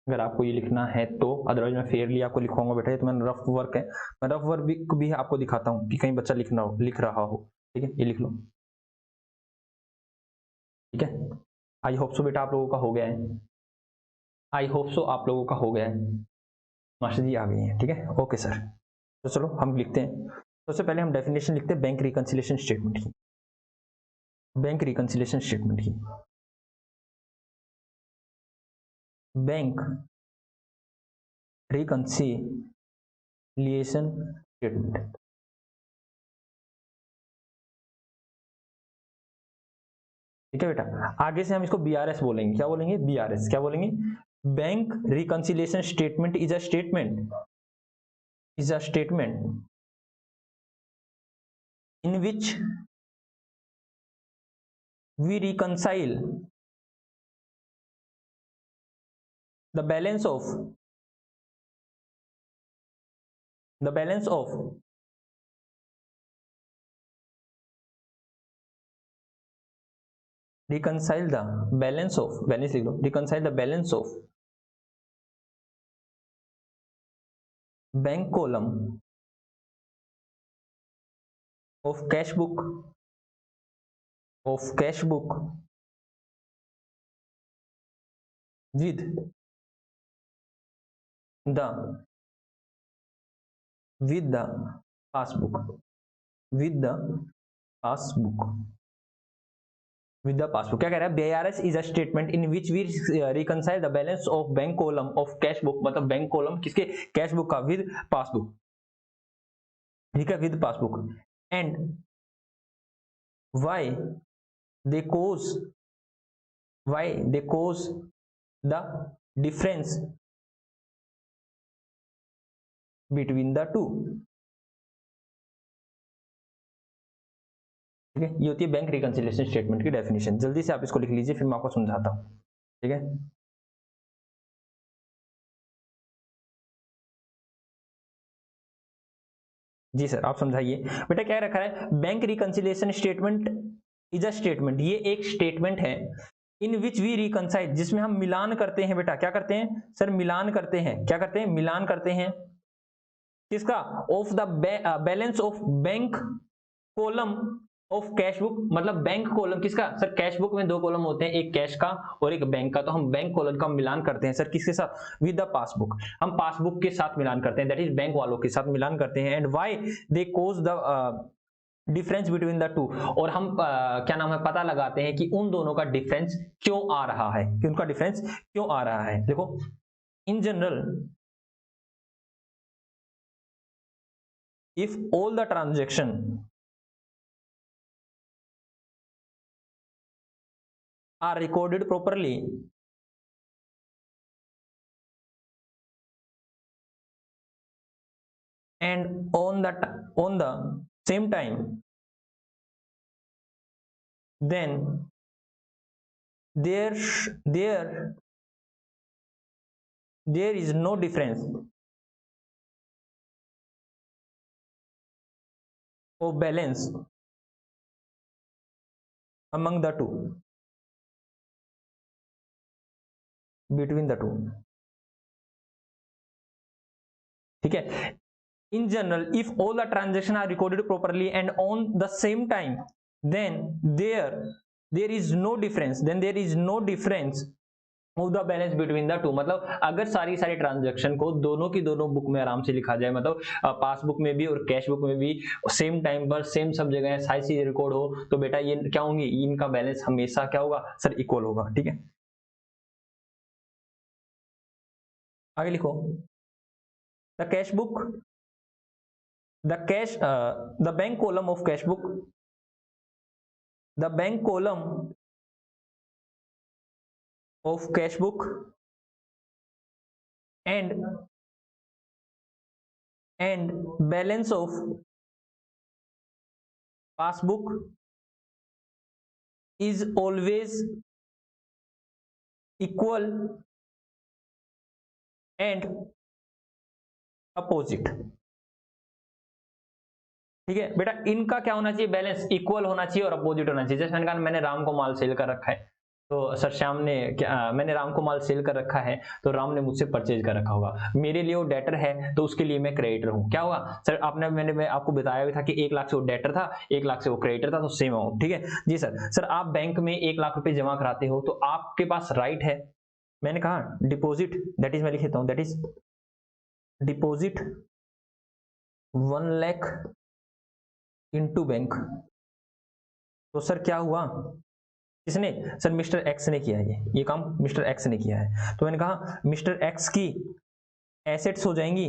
[SPEAKER 1] अगर आपको ये लिखना है तो, अदरवाइज मैं फेयरली आपको लिखवाऊंगा बेटा। ये तो मैंने रफ वर्क है, मैं रफ वर्क भी आपको दिखाता हूँ कि कहीं बच्चा लिख रहा हो। ठीक है, ये लिख लो। ठीक है, आई होप सो बेटा आप लोगों का हो गया है। आई होप सो आप लोगों का हो गया है। मास्टर जी आ गई हैं। ठीक है, ओके सर। तो चलो हम लिखते हैं। सबसे पहले हम डेफिनेशन लिखते हैं बैंक रिकंसिलिएशन स्टेटमेंट की। बैंक रिकंसिलिएशन स्टेटमेंट की, बैंक रिकंसिलिएशन स्टेटमेंट। ठीक है बेटा, आगे से हम इसको बीआरएस बोलेंगे। क्या बोलेंगे? बीआरएस। क्या बोलेंगे? Bank reconciliation statement is a statement in which we reconcile the balance of reconcile the balance of balance लिख लो, reconcile the balance of bank column of cash book with the passbook with the passbook। क्या कह रहा है? BIRS is a statement in which we reconcile the balance of bank column of cash book, मतलब bank column किसके? Cash book का, with passbook. ठीक है, with passbook. And why they cause the difference between the two। ठीक है, ये होती है बैंक रिकंसिलिएशन स्टेटमेंट की डेफिनेशन। जल्दी से आप इसको लिख लीजिए, फिर मैं आपको समझाता हूं। ठीक है, जी सर आप समझाइए बेटा। क्या रखा है? Bank reconciliation statement is a statement, ये एक स्टेटमेंट है इन विच वी रिकंसाइल, जिसमें हम मिलान करते हैं। बेटा क्या करते हैं सर? मिलान करते हैं। क्या करते हैं? मिलान करते हैं। किसका? Of the balance of bank column of cash book, मतलब बैंक कॉलम किसका सर? कैश बुक में दो कॉलम होते हैं, एक कैश का और एक बैंक का। तो हम बैंक कॉलम का मिलान करते हैं सर किसके साथ? With the passbook. हम पासबुक के साथ मिलान करते हैं, दैट इज बैंक वालों के साथ मिलान करते हैं। And why they cause the difference between the two, और हम क्या नाम है, पता लगाते हैं कि उन दोनों का डिफरेंस क्यों आ रहा है, कि उनका डिफरेंस क्यों आ रहा है। देखो, in general if all the transaction are recorded properly and on the same time, then there is no difference of balance among the two, between the two। ठीक है, in general if all the transactions are recorded properly and on the same time, then there is no difference move the balance between the to, मतलब अगर सारी transaction को दोनों की दोनों book में आराम से लिखा जाए, मतलब पासबुक में भी और कैश बुक में भी सेम टाइम पर सेम सब जगह सारी चीजें रिकॉर्ड हो, तो बेटा ये क्या होंगी, इनका बैलेंस हमेशा क्या होगा सर, इक्वल होगा। ठीक है, आगे लिखो, the cash book, the bank column of cash book, the bank column of cash book and balance of passbook is always equal and opposite। ठीक है बेटा, इनका क्या होना चाहिए, बैलेंस इक्वल होना चाहिए और अपोजिट होना चाहिए। जैसे मैंने कहा मैंने राम को माल सेल कर रखा है, तो सर श्याम ने क्या, मैंने राम को माल सेल कर रखा है तो राम ने मुझसे परचेज कर रखा होगा, मेरे लिए वो डेटर है तो उसके लिए मैं क्रेडिटर हूँ। क्या होगा सर, आपने मैं आपको बताया भी था कि 1 लाख से वो डेटर था, 1 लाख से वो क्रेडिटर था, तो सेम अमाउंट। ठीक है जी सर। सर आप बैंक में 1 लाख रुपए जमा कराते हो तो आपके पास राइट है, मैंने कहा डिपोजिट, दैट इज मैं लिख देता हूँ, that is deposit 1 lakh into bank. तो सर क्या हुआ, किसने, सर मिस्टर एक्स ने किया है, ये काम मिस्टर एक्स ने किया है। तो मैंने कहा मिस्टर एक्स की एसेट्स हो जाएंगी,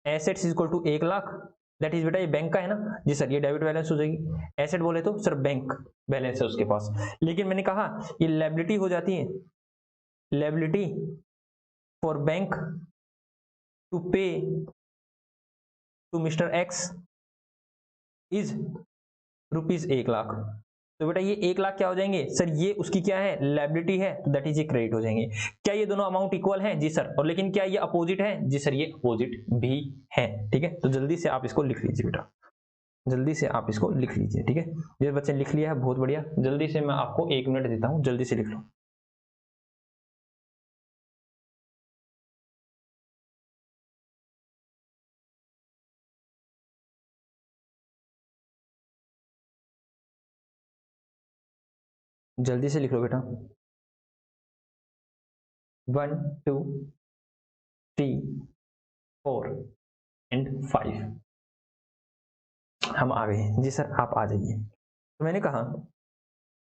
[SPEAKER 1] assets equal to 1 lakh, that is बेटा ये बैंक का है ना जी सर, ये डेबिट बैलेंस हो जाएगी। एसेट बोले तो सर बैंक बैलेंस है उसके पास, लेकिन मैंने कहा ये लायबिलिटी हो जाती है, liability for bank to pay to mister X is ₹1 lakh. तो बेटा ये 1 लाख क्या हो जाएंगे सर, ये उसकी क्या है, लायबिलिटी है, तो दैट इज ये क्रेडिट हो जाएंगे। क्या ये दोनों अमाउंट इक्वल हैं जी सर, और लेकिन क्या ये अपोजिट है जी सर, ये अपोजिट भी है। ठीक है, तो जल्दी से आप इसको लिख लीजिए बेटा, जल्दी से आप इसको लिख लीजिए। ठीक है, जिस बच्चे ने लिख लिया है बहुत बढ़िया, जल्दी से मैं आपको 1 मिनट देता हूँ, जल्दी से लिख लो। जल्दी से लिख लो बेटा, 1 2 3 4 एंड 5। हम आ गए जी सर, आप आ जाइए। तो मैंने कहा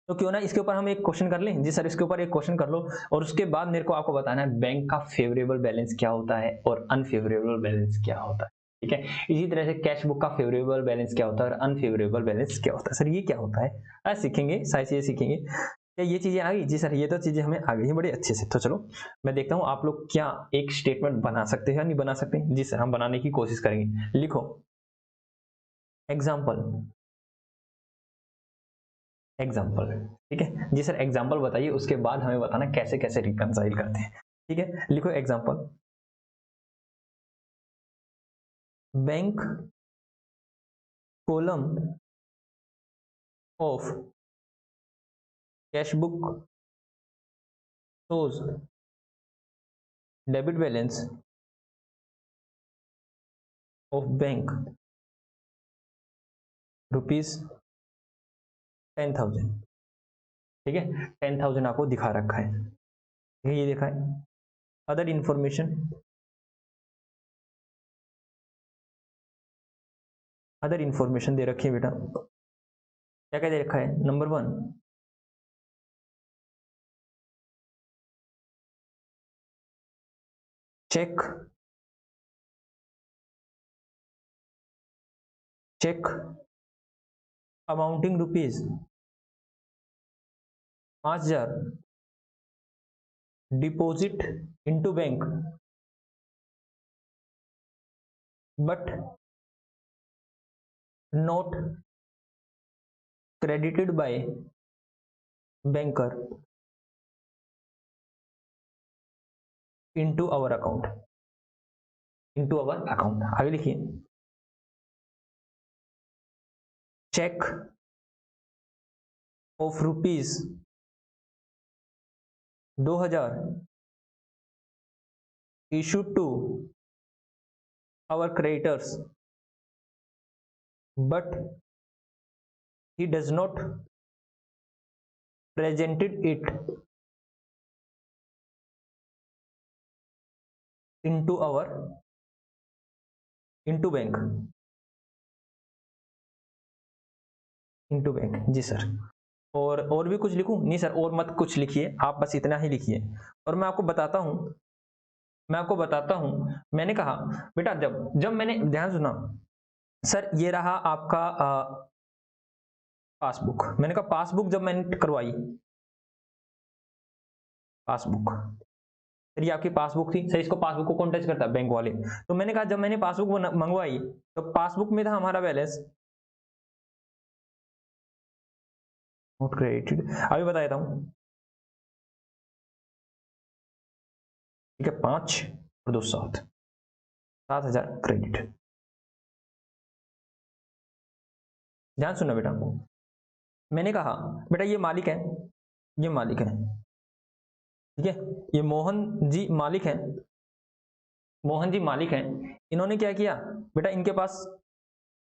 [SPEAKER 1] तो क्यों ना इसके ऊपर हम एक क्वेश्चन कर लें जी सर, इसके ऊपर एक क्वेश्चन कर लो और उसके बाद मेरे को आपको बताना है बैंक का फेवरेबल बैलेंस क्या होता है और अनफेवरेबल बैलेंस क्या होता है। ठीक है, इसी तरह से कैश बुक का फेवरेबल बैलेंस क्या होता है और अनफेवरेबल बैलेंस क्या होता है। सर ये क्या होता है, आज सीखेंगे, सारी चीजें सीखेंगे। क्या ये चीजें आ गई जी सर, ये तो चीजें हमें आ गई हैं बड़े अच्छे से। तो चलो मैं देखता हूँ आप लोग क्या एक स्टेटमेंट बना सकते हैं या नहीं बना सकते जी सर, हम बनाने की कोशिश करेंगे। लिखो एग्जाम्पल, एग्जाम्पल। ठीक है जी सर, एग्जाम्पल बताइए, उसके बाद हमें बताना कैसे कैसे रिकंसाइल करते हैं। ठीक है, लिखो example, bank column of cash book shows debit balance of bank ₹10,000। ठीक है, 10,000 आपको दिखा रखा है, ये देखा है। अदर इंफॉर्मेशन, अदर इंफॉर्मेशन दे रखी है बेटा, क्या क्या दे रखा है, number 1 cheque, cheque amounting ₹5,000 deposit into bank but not credited by banker into our account, into our account। आगे लिखिए, check of ₹2,000 issued to our creditors but he does not presented it into our into bank जी sir. और भी कुछ लिखूं? नहीं sir, और मत कुछ लिखिए, आप बस इतना ही लिखिए। और मैं आपको बताता हूं, मैंने कहा बेटा जब जब मैंने, ध्यान सुना सर, ये रहा आपका पासबुक। मैंने कहा पासबुक जब मैंने करवाई, पासबुक, ये आपकी पासबुक थी सर, इसको पासबुक को कौन टच करता है? बैंक वाले। तो मैंने कहा जब मैंने पासबुक मंगवाई तो पासबुक में था हमारा बैलेंस नॉट क्रेडिटेड। अभी बता देता हूं, ठीक है, 5 और 2 7, 7,000 क्रेडिट। ध्यान सुनना बेटा, मैंने कहा बेटा ये मालिक है, ये मालिक है, ठीक है, ये मोहन जी मालिक है, मोहन जी मालिक हैं। इन्होंने क्या किया बेटा, इनके पास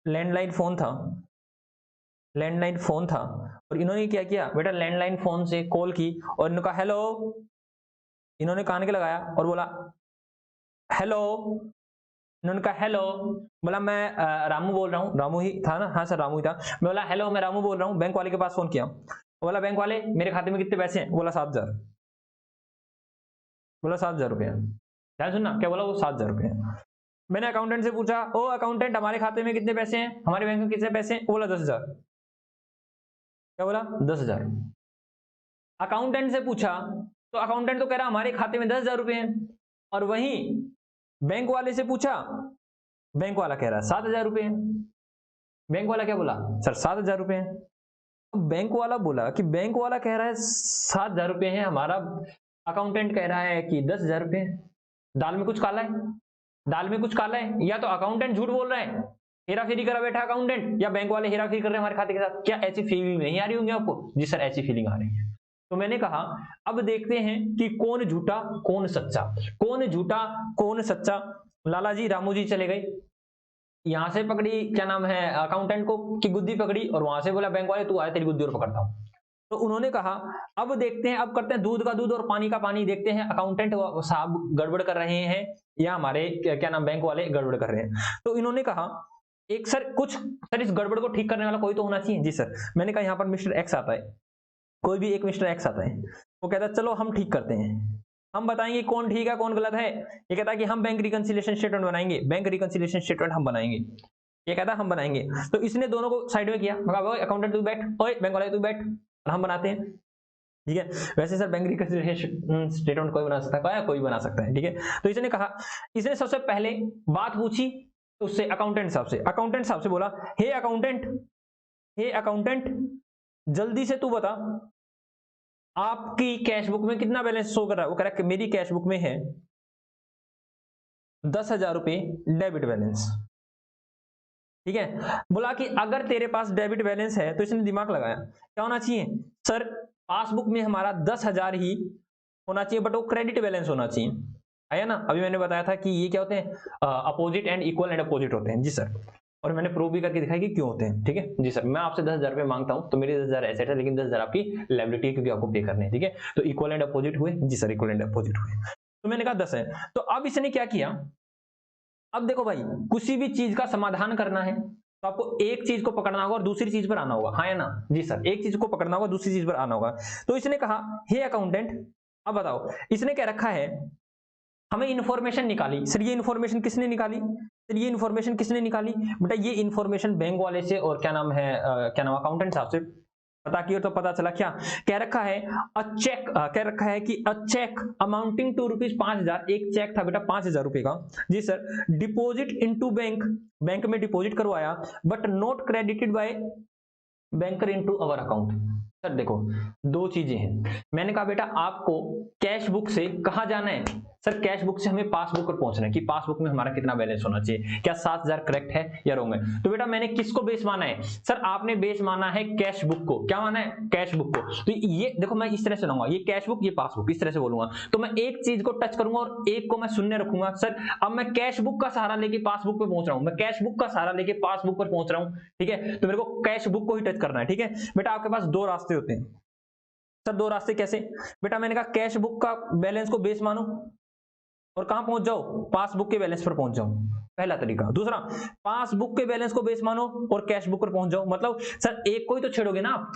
[SPEAKER 1] लैंडलाइन फोन था, लैंडलाइन फोन था, और इन्होंने क्या किया बेटा, लैंडलाइन फोन से कॉल की और इन्होंने कहा हेलो, इन्होंने कान के लगाया और बोला हेलो, इन्होंने कहा हेलो, बोला मैं रामू बोल रहा हूँ, रामू ही था ना, हाँ सर रामू ही था। मैं बोला हेलो मैं रामू बोल रहा हूँ, बैंक वाले के पास फोन किया, बोला बैंक वाले मेरे खाते में कितने पैसे हैं? बोला 7,000, बोला 7,000 रुपये। ध्यान सुनना, क्या बोला वो? 7,000 रुपये। मैंने अकाउंटेंट से पूछा, ओ अकाउंटेंट हमारे खाते में कितने पैसे हैं, हमारे बैंक में कितने पैसे हैं? बोला 10,000। क्या बोला? 10,000। अकाउंटेंट से पूछा तो अकाउंटेंट तो कह रहा हमारे खाते में 10,000 रुपये हैं, और वहीं बैंक वाले से पूछा, बैंक वाला कह रहा है 7,000 रुपये हैं। बैंक वाला क्या बोला? सर 7,000 रुपये हैं। बैंक वाला बोला कि बैंक वाला कह रहा है 7,000 रुपये हैं, हमारा अकाउंटेंट कह रहा है कि 10,000 रुपये है। दाल में कुछ काला है, दाल में कुछ काला है, या तो अकाउंटेंट झूठ बोल रहा है, हेरा फेरी करा बैठा अकाउंटेंट, या बैंक वाले हेरा फेरी कर रहे हैं हमारे खाते के साथ। क्या ऐसी फीलिंग नहीं आ रही होंगी आपको? जी सर ऐसी फीलिंग आ रही है। तो मैंने कहा अब देखते हैं कि कौन झूठा कौन सच्चा, कौन झूठा कौन सच्चा। लाला जी रामू जी चले गए, यहां से पकड़ी क्या नाम है अकाउंटेंट को की गुद्दी पकड़ी, और वहां से बोला बैंक वाले तू आए तेरी गुद्दी और पकड़ता हूं। तो उन्होंने कहा अब देखते हैं, अब करते हैं दूध का दूध और पानी का पानी, देखते हैं अकाउंटेंट साहब गड़बड़ कर रहे हैं या हमारे क्या नाम बैंक वाले गड़बड़ कर रहे हैं। तो इन्होंने कहा एक सर कुछ, सर इस गड़बड़ को ठीक करने वाला कोई तो होना चाहिए। जी सर। मैंने कहा यहाँ पर मिस्टर एक्स आता है, कोई भी एक मिस्टर एक्स आता है, वो कहता है चलो हम ठीक करते हैं, हम बताएंगे कौन ठीक है कौन गलत है। ये कहता है कि हम बैंक रिकंसिलिएशन स्टेटमेंट बनाएंगे, बैंक रिकंसिलिएशन स्टेटमेंट हम बनाएंगे, ये कहता है हम बनाएंगे। तो इसने दोनों को साइड में किया, अकाउंटेंट तू बैठ, ओए बैंक वाले तू बैठ, और हम बनाते हैं। ठीक है, वैसे सर बैंक रिकंसिलिएशन स्टेटमेंट कोई बना सकता है, कोई बना सकता है। ठीक है, तो इसने कहा, इसने सबसे पहले बात पूछी उससे अकाउंटेंट साहब से, अकाउंटेंट साहब से बोला हे अकाउंटेंट, हे अकाउंटेंट जल्दी से तू बता आपकी कैश बुक में कितना बैलेंस शो कर रहा है? वो कह रहा है कि मेरी कैश बुक में है 10,000 रुपए डेबिट बैलेंस। ठीक है, बोला कि अगर तेरे पास डेबिट बैलेंस है, तो इसने दिमाग लगाया क्या होना चाहिए सर, पासबुक में हमारा 10,000 ही होना चाहिए, बट वो क्रेडिट बैलेंस होना चाहिए, है ना। अभी मैंने बताया था कि ये क्या होते हैं, opposite and equal and opposite होते हैं। जी सर, और मैंने प्रूव भी करके दिखाया कि क्यों होते हैं। ठीक है जी सर, मैं आपसे 10,000 रुपए मांगता हूं तो मेरी 10,000 एसेट है, लेकिन 10,000 आपकी लायबिलिटी है क्योंकि आपको पे करने हैं। ठीक है, तो इक्वल एंड अपोजिट हुए। जी सर, इक्वल एंड अपोजिट हुए। तो मैंने कहा 10 है। तो अब इसने क्या किया, अब देखो भाई किसी भी चीज का समाधान करना है तो आपको एक चीज को पकड़ना होगा और दूसरी चीज पर आना होगा, हाँ या ना। जी सर, एक चीज को पकड़ना होगा दूसरी चीज पर आना होगा। तो इसने कहा हे अकाउंटेंट अब बताओ, इसने क्या रखा है, हमें इंफॉर्मेशन निकाली। सर ये इंफॉर्मेशन किसने निकाली? सर ये इंफॉर्मेशन किसने निकाली? बेटा ये इंफॉर्मेशन बैंक वाले से और क्या नाम है क्या नाम अकाउंटेंट साहब से पता किया, तो पता चला क्या कह रखा है, अ चेक कह रखा है कि अ चेक अमाउंटिंग टू ₹5,000, एक चेक था बेटा 5,000 रुपए का। जी sir, deposit into bank, bank में डिपोजिट करवाया, but not credited by banker into our account. Sir देखो दो चीजें हैं, मैंने कहा बेटा आपको कैश बुक से कहां जाना है? सर कैश बुक से हमें पासबुक पर पहुंचना है कि पासबुक में हमारा कितना बैलेंस होना चाहिए, क्या 7,000 करेक्ट है या रॉन्ग है। तो बेटा मैंने किसको बेस माना है? सर आपने बेस माना है कैश बुक को। क्या माना है? कैश बुक को। तो ये देखो मैं इस तरह से लाऊंगा, ये कैश बुक ये पासबुक, इस तरह से बोलूंगा। तो मैं एक चीज को टच करूंगा और एक को मैं शून्य रखूंगा। सर अब मैं कैश बुक का सहारा लेके पासबुक पे पहुंच रहा हूं, मैं कैश बुक का सहारा लेके पासबुक पर पहुंच रहा हूं। ठीक है, तो मेरे को कैश बुक को ही टच करना है। ठीक है बेटा, आपके पास दो रास्ते होते हैं। सर दो रास्ते कैसे? बेटा मैंने कहा कैश बुक का बैलेंस को बेस मानो, और कहां पहुंच जाओ, पासबुक के बैलेंस पर पहुंच जाओ, पहला तरीका। दूसरा, पासबुक के बैलेंस को बेस मानो और कैश बुक पर पहुंच जाओ। मतलब सर एक को ही तो छेड़ोगे ना आप,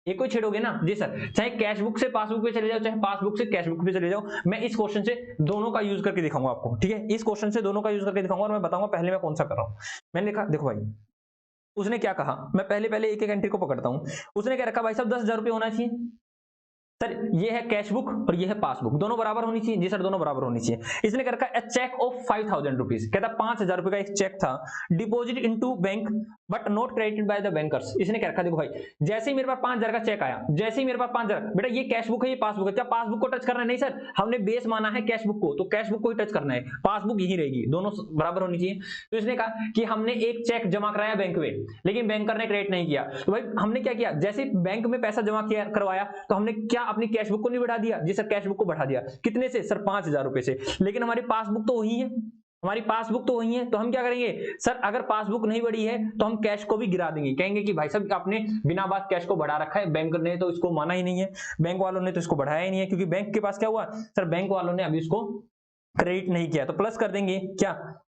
[SPEAKER 1] एक को ही छेड़ोगे ना। जी सर, चाहे कैश बुक से पासबुक पे चले जाओ, चाहे पासबुक से कैश बुक पे चले जाओ। मैं इस क्वेश्चन से दोनों का यूज करके दिखाऊंगा आपको, ठीक है, इस क्वेश्चन से दोनों का यूज करके दिखाऊंगा और मैं बताऊंगा पहले मैं कौन सा कर रहा हूं। मैंने लिखा, देखो भाई उसने क्या कहा, मैं पहले पहले एक एक एंट्री को पकड़ता हूं। उसने क्या रखा भाई साहब, 10,000 रुपये होना चाहिए। सर ये है कैश बुक और ये है पासबुक, दोनों बराबर होनी चाहिए। जी सर दोनों बराबर होनी चाहिए। इसने कर रखा है चेक ऑफ 5,000 रुपीज, कहता 5,000 रुपए का एक चेक था, deposit into bank but not credited by the bankers. इसने क्या रखा, देखो भाई जैसे ही मेरे पास 5,000 का चेक आया, जैसे ही मेरे पास 5,000, बेटा ये कैश बुक है ये पासबुक है, क्या पासबुक को टच करना है? नहीं सर, हमने बेस माना है कैश बुक को, तो कैश बुक को ही टच करना है, पासबुक यही रहेगी, दोनों बराबर होनी चाहिए। तो इसने कहा कि हमने एक चेक जमा कराया बैंक में, लेकिन बैंकर ने क्रेडिट नहीं किया, तो भाई हमने क्या किया, जैसे बैंक में पैसा जमा किया करवाया तो हमने क्या अपनी कैश बुक को नहीं बढ़ा दिया? जी सर कैश बुक को बढ़ा दिया, कितने से सर, 5,000 रुपए से। लेकिन हमारी पासबुक तो वही है, हमारी पासबुक तो वही है, तो हम क्या करेंगे सर, अगर पासबुक नहीं बढ़ी है तो हम कैश को भी गिरा देंगे, कहेंगे कि भाई साहब आपने बिना बात कैश को बढ़ा रखा है, बैंक ने तो इसको माना ही नहीं है, बैंक वालों ने तो इसको बढ़ाया ही नहीं है, क्योंकि बैंक के पास क्या हुआ सर, बैंक वालों ने अभी इसको क्रेडिट नहीं किया, तो प्लस कर देंगे क्या,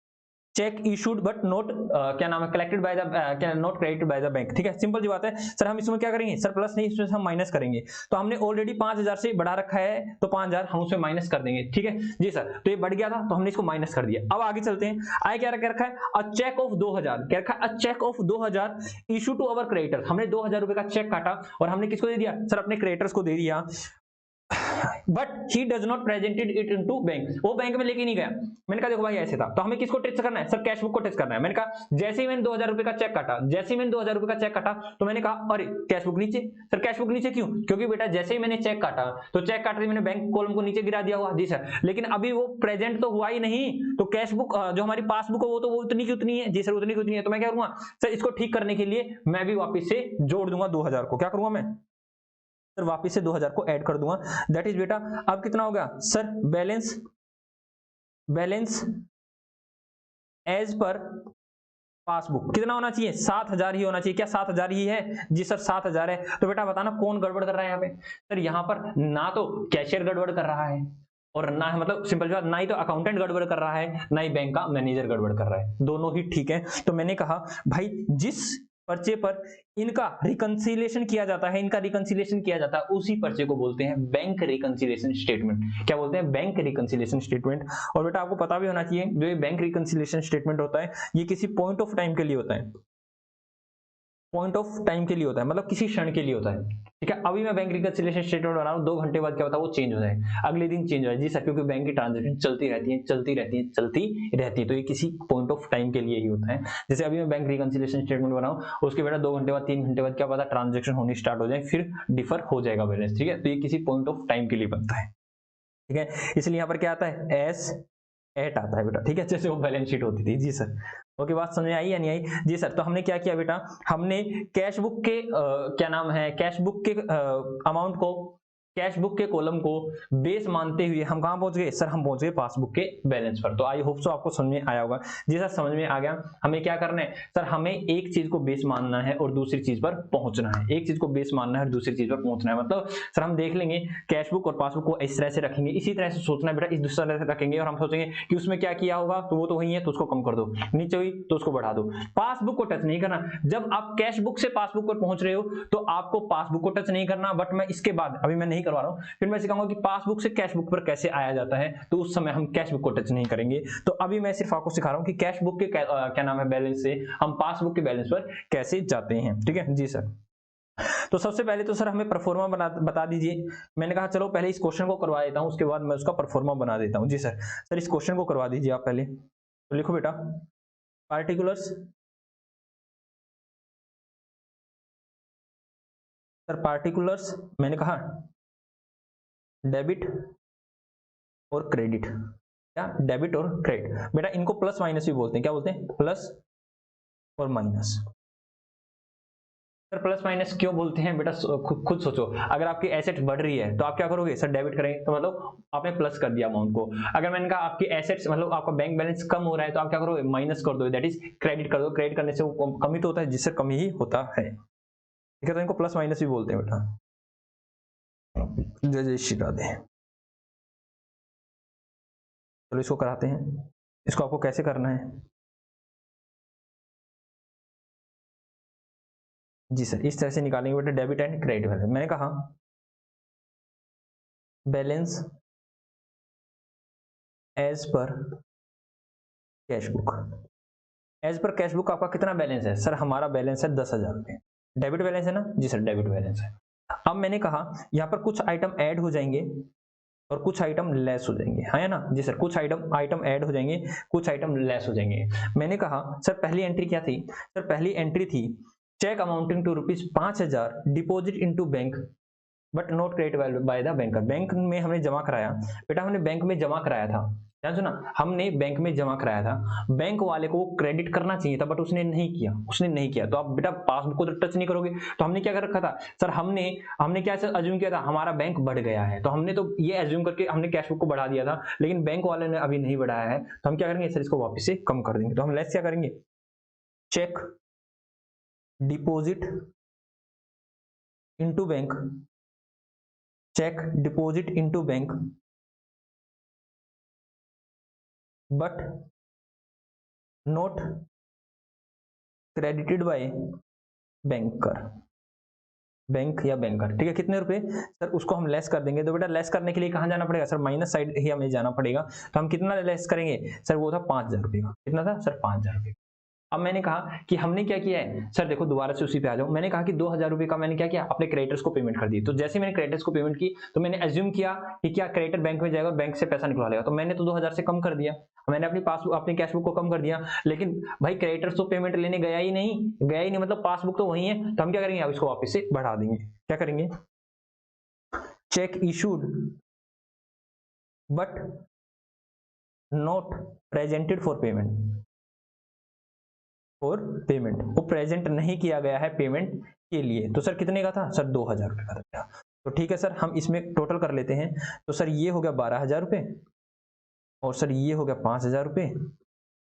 [SPEAKER 1] चेक इशूड बट नॉट क्या नाम है, कलेक्टेड बाय द क्या, not credited by the bank. ठीक है, सिंपल सी बात है सर। हम इसमें क्या करेंगे सर, प्लस नहीं, इसमें हम माइनस करेंगे। तो हमने ऑलरेडी 5,000 से बढ़ा रखा है, तो 5,000 हम उसमें माइनस कर देंगे। ठीक है जी सर, तो ये बढ़ गया था तो हमने इसको माइनस कर दिया। अब आगे चलते हैं, आगे क्या रखा है, अ चेक ऑफ 2,000, क्या रखा है, a cheque of 2,000 issue to our creditor. हमने 2,000 रुपए का चेक काटा और हमने किसको दे दिया सर, अपने क्रेडिटर्स को दे दिया, but he does not presented it into bank, वो बैंक में लेके नहीं गया। मैंने कहा देखो भाई ऐसे था, तो हमें किसको टच करना है सर, कैश बुक को टच करना है। मैंने कहा जैसे ही मैंने 2,000 रुपए का चेक काटा, जैसे ही मैंने 2,000 रुपए का चेक काटा, तो मैंने कहा अरे कैश बुक नीचे। सर कैश बुक नीचे क्यों, क्योंकि बेटा जैसे ही मैंने चेक काटा, तो चेक काटते ही मैंने बैंक कॉलम को नीचे गिरा दिया हुआ। जी सर, लेकिन अभी वो प्रेजेंट तो हुआ ही नहीं, तो कैश बुक जो हमारी पासबुक है वो तो वो उतनी की उतनी है। जी सर उतनी की उतनी है, तो मैं क्या करूंगा सर, इसको ठीक करने के लिए मैं भी वापिस से जोड़ दूंगा 2,000 को, क्या करूंगा मैं सर, वापिस से 2,000 को ऐड कर दूंगा। दैट इज बेटा अब कितना हो गया sir, balance balance as per passbook कितना होना चाहिए, 7,000 ही होना चाहिए। क्या 7,000 ही है? जी सर 7,000 है। तो बेटा बताना कौन गड़बड़ कर रहा है यहाँ पे सर, यहाँ पर ना तो कैशियर गड़बड़ कर रहा है और ना, मतलब सिंपल बात, ना ही तो अकाउंटेंट गड़बड़ कर रहा है, ना ही बैंक का मैनेजर गड़बड़ कर रहा है, दोनों ही ठीक है। तो मैंने कहा भाई जिस पर्चे पर इनका रिकंसिलिएशन किया जाता है, इनका रिकंसिलिएशन किया जाता है, उसी पर्चे को बोलते हैं बैंक रिकंसिलिएशन स्टेटमेंट। क्या बोलते हैं, बैंक रिकंसिलिएशन स्टेटमेंट। और बेटा आपको पता भी होना चाहिए, जो ये बैंक रिकंसिलिएशन स्टेटमेंट होता है, ये किसी पॉइंट ऑफ टाइम के लिए होता है, पॉइंट ऑफ टाइम के लिए होता है, मतलब किसी क्षण के लिए होता है। ठीक है, अभी मैं बैंक रिकंसिलिएशन स्टेटमेंट बना रहा हूं, 2 घंटे बाद क्या होता है, वो चेंज हो जाए, अगले दिन चेंज हो जाए। जी सर, क्योंकि बैंक की ट्रांजेक्शन चलती रहती है, चलती रहती है, चलती रहती है, तो ये किसी पॉइंट ऑफ टाइम के लिए ही होता है। जैसे अभी मैं बैंक रिकंसिलिएशन स्टेटमेंट बनाऊं, उसके बेटा 2 घंटे बाद, 3 घंटे बाद क्या पता ट्रांजेक्शन होनी स्टार्ट हो जाए, फिर डिफर हो जाएगा बैलेंस। ठीक है, तो ये किसी पॉइंट ऑफ टाइम के लिए बनता है। ठीक है, इसलिए यहाँ पर क्या आता है, एस एट आता है बेटा। ठीक है, जैसे वो बैलेंस शीट होती थी। जी सर, ओके, बात समझ में आई या नहीं आई? जी सर, तो हमने क्या किया बेटा, हमने कैश बुक के क्या नाम है, कैश बुक के अमाउंट को, कैश बुक के कॉलम को बेस मानते हुए हम कहां पहुंच गए सर, हम पहुंच गए पासबुक के बैलेंस पर। तो आई होप सो आपको समझ में आया होगा। जी सर समझ में आ गया। हमें क्या करना है सर, हमें एक चीज को बेस मानना है और दूसरी चीज पर पहुंचना है, एक चीज को बेस मानना है और दूसरी चीज पर पहुंचना है। मतलब सर हम देख लेंगे कैश बुक और पासबुक को इस तरह से रखेंगे, इसी तरह से सोचना है बेटा, इस दूसरी तरह से रखेंगे और हम सोचेंगे कि उसमें क्या किया होगा, तो वो तो वही है, तो उसको कम कर दो, नीचे हुई तो उसको बढ़ा दो। पासबुक को टच नहीं करना। जब आप कैश बुक से पासबुक पर पहुंच रहे हो तो आपको पासबुक को टच नहीं करना। बट मैं इसके बाद, अभी मैं नहीं करवा रहा हूं, फिर मैं सिखाऊंगा कि पासबुक से कैश बुक पर कैसे आया जाता है, तो उस समय हम कैश बुक को टच नहीं करेंगे। तो अभी मैं सिर्फ आपको सिखा रहा हूं कि कैश बुक के क्या नाम है बैलेंस से हम पासबुक के बैलेंस पर कैसे जाते हैं। ठीक है जी सर, तो सबसे पहले तो सर हमें परफॉर्मा बता दीजिए। मैंने कहा चलो पहले इस क्वेश्चन को करवा देता हूं, उसके बाद मैं उसका परफॉर्मा बना देता हूं। जी सर, सर इस क्वेश्चन को करवा दीजिए आप पहले। तो लिखो बेटा, पार्टिकुलर्स, सर पार्टिकुलर्स मैंने कहा डेबिट और क्रेडिट। क्या, डेबिट और क्रेडिट। बेटा इनको प्लस माइनस भी बोलते हैं, क्या बोलते हैं, प्लस और माइनस। सर प्लस माइनस क्यों बोलते हैं बेटा, खुद सोचो। अगर आपकी एसेट बढ़ रही है तो आप क्या करोगे सर, डेबिट करेंगे, तो मतलब आपने प्लस कर दिया अमाउंट को। अगर मैंने कहा आपकी एसेट्स, मतलब आपका बैंक बैलेंस कम हो रहा है, तो आप क्या करोगे, माइनस कर दो, दैट इज क्रेडिट कर दो। क्रेडिट करने से वो कमी तो होता है, जिससे कमी ही होता है। ठीक है, तो इनको प्लस माइनस भी बोलते हैं बेटा। जय जय श्री राधे। चलो इसको कराते हैं। इसको आपको कैसे करना है जी सर, इस तरह से निकालेंगे बेटा डेबिट एंड क्रेडिट बैलेंस। मैंने कहा balance as per cash book. As per cash book आपका कितना बैलेंस है सर? हमारा बैलेंस है 10,000 रुपये। डेबिट बैलेंस है ना जी सर, डेबिट बैलेंस है। अब मैंने कहा यहाँ पर कुछ आइटम ऐड हो जाएंगे और कुछ आइटम लेस हो जाएंगे, है ना जी सर। कुछ आइटम ऐड हो जाएंगे, कुछ आइटम लेस हो जाएंगे। मैंने कहा सर पहली एंट्री क्या थी? सर पहली एंट्री थी cheque amounting to ₹5,000 deposit into bank but not credit by the banker. Bank में हमने जमा कराया बेटा, हमने बैंक में जमा कराया था, ध्यान सुना, हमने बैंक में जमा कराया था। बैंक वाले को क्रेडिट करना चाहिए था बट उसने नहीं किया, उसने नहीं किया। तो आप बेटा पासबुक को तो टच नहीं करोगे। तो हमने क्या कर रखा था सर? हमने क्या अज्यूम किया था? हमारा बैंक बढ़ गया है, तो हमने तो ये अज्यूम करके हमने कैश बुक को बढ़ा दिया था, लेकिन बैंक वाले ने अभी नहीं बढ़ाया है। तो हम क्या करेंगे सर? इसको वापस से कम कर देंगे। तो हम लेस क्या करेंगे? Cheque deposit into bank, cheque deposit into bank but not credited by banker, bank या बैंकर। ठीक है, कितने रुपए सर? उसको हम लेस कर देंगे। तो बेटा लेस करने के लिए कहां जाना पड़ेगा सर? माइनस साइड ही हमें जाना पड़ेगा। तो हम कितना लेस करेंगे सर? वो था 5,000 रुपये का। कितना था सर? 5,000 रुपये। अब मैंने कहा कि हमने क्या किया है सर, देखो दोबारा से उसी पे आ जाओ। मैंने कहा कि 2,000 रुपये का मैंने क्या किया? अपने क्रेडिटर्स को पेमेंट कर दी। तो जैसे मैंने क्रेडिटर्स को पेमेंट की तो मैंने एज्यूम किया कि क्या क्रेडिटर बैंक में जाएगा, बैंक से पैसा निकलवा लेगा। तो मैंने तो 2,000 से कम कर दिया, मैंने अपनी कैश बुक को कम कर दिया। लेकिन भाई क्रेडिटर्स तो पेमेंट लेने गया ही नहीं, मतलब पासबुक तो वही है। तो हम क्या करेंगे? अब इसको वापस से बढ़ा देंगे। क्या करेंगे? Check issued but not presented for payment, वो प्रेजेंट नहीं किया गया है पेमेंट के लिए। तो सर कितने का था सर? 2,000 रुपये का था। तो ठीक है सर, हम इसमें टोटल कर लेते हैं। तो सर ये हो गया 12,000 रुपये और सर ये हो गया 5,000 रुपये।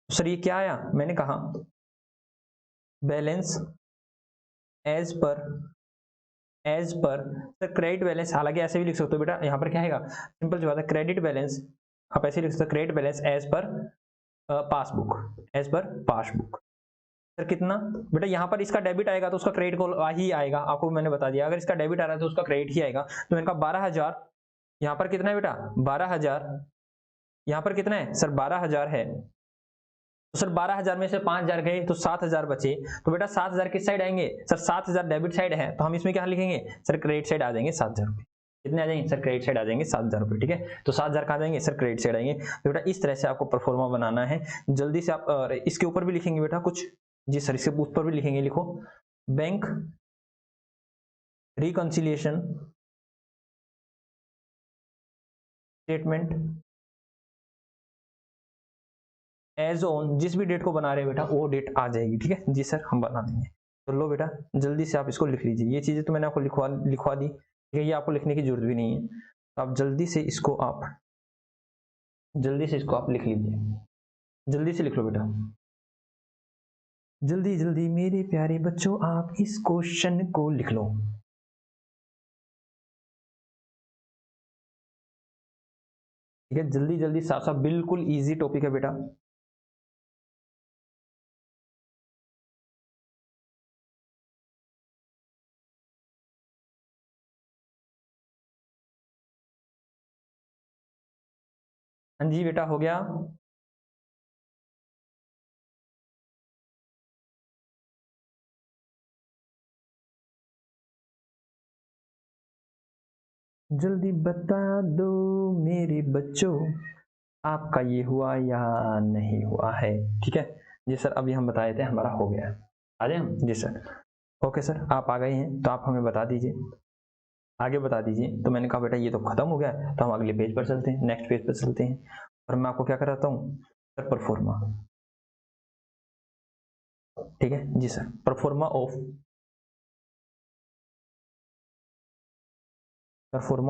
[SPEAKER 1] सर ये क्या आया? मैंने कहा balance as per sir credit balance, हालांकि ऐसे भी लिख सकते हो बेटा, यहाँ पर क्या आएगा? सिंपल सी बात है, क्रेडिट बैलेंस आप ऐसे लिख सकते हो, credit balance as per passbook. Sir कितना बेटा? यहाँ पर इसका डेबिट आएगा तो उसका क्रेडिट को ही आएगा, आपको मैंने बता दिया। अगर इसका डेबिट आ रहा है तो उसका क्रेडिट ही आएगा। तो मैंने कहा 12,000, यहाँ पर कितना है बेटा? 12,000, यहाँ पर कितना है सर? 12,000 है। तो सर 12,000 में से 5,000 गए तो 7,000 बचे। तो बेटा 7,000 किस साइड आएंगे सर? 7,000 डेबिट साइड है, तो हम इसमें क्या लिखेंगे सर? क्रेडिट साइड आ जाएंगे 7,000 रुपये। कितने आ जाएंगे सर? क्रेडिट साइड आ जाएंगे 7,000 रुपये। ठीक है, तो 7,000 कहाँ जाएंगे सर? क्रेडिट साइड आएंगे। तो बेटा इस तरह से आपको परफॉर्मा बनाना है। जल्दी से आप इसके ऊपर भी लिखेंगे बेटा कुछ जी सर, इसके ऊपर भी लिखेंगे, लिखो bank reconciliation statement as on, जिस भी डेट को बना रहे हैं बेटा वो डेट आ जाएगी। ठीक है जी सर, हम बना देंगे। तो लो बेटा जल्दी से आप इसको लिख लीजिए। ये चीजें तो मैंने आपको लिखवा दी, ठीक है, ये आपको लिखने की जरूरत भी नहीं है। तो आप जल्दी से इसको लिख लीजिए। जल्दी से लिख लो बेटा, जल्दी जल्दी मेरे प्यारे बच्चों आप इस क्वेश्चन को लिख लो। ठीक है, जल्दी जल्दी साफ साफ, बिल्कुल इजी टॉपिक है बेटा। हाँ जी बेटा, हो गया। जल्दी बता दो मेरे बच्चों आपका ये हुआ या नहीं हुआ है। ठीक है जी सर, अभी हम बताए थे हमारा हो गया है। आ जाए हम जी सर। ओके सर, आप आ गए हैं तो आप हमें बता दीजिए, आगे बता दीजिए। तो मैंने कहा बेटा ये तो खत्म हो गया, तो हम अगले पेज पर चलते हैं, नेक्स्ट पेज पर चलते हैं। और मैं आपको क्या कराता हूँ सर? परफॉर्मा। ठीक है जी sir, proforma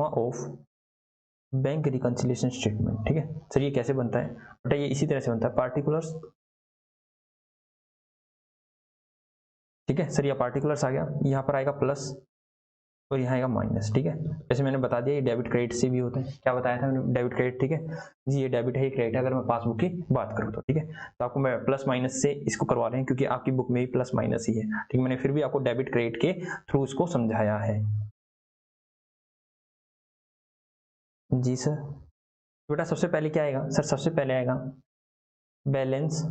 [SPEAKER 1] of bank reconciliation statement. ठीक है सर, ये कैसे बनता है बेटा? ये इसी तरह से बनता है, पार्टिकुलर्स। ठीक है सर, ये पार्टिकुलर्स आ गया, यहाँ पर आएगा प्लस और यहाँ आएगा माइनस। ठीक है, जैसे मैंने बता दिया ये डेबिट क्रेडिट से भी होते हैं। क्या बताया था मैंने, डेबिट क्रेडिट। ठीक है जी, ये डेबिट है ये क्रेडिट है अगर मैं पासबुक की बात करूँ तो। ठीक है, तो आपको मैं प्लस माइनस से इसको करवा रहे हैं क्योंकि आपकी बुक में भी प्लस माइनस ही है। ठीक है, मैंने फिर भी आपको डेबिट क्रेडिट के थ्रू इसको समझाया है। जी सर। बेटा सबसे पहले क्या आएगा सर, सबसे पहले आएगा बैलेंस।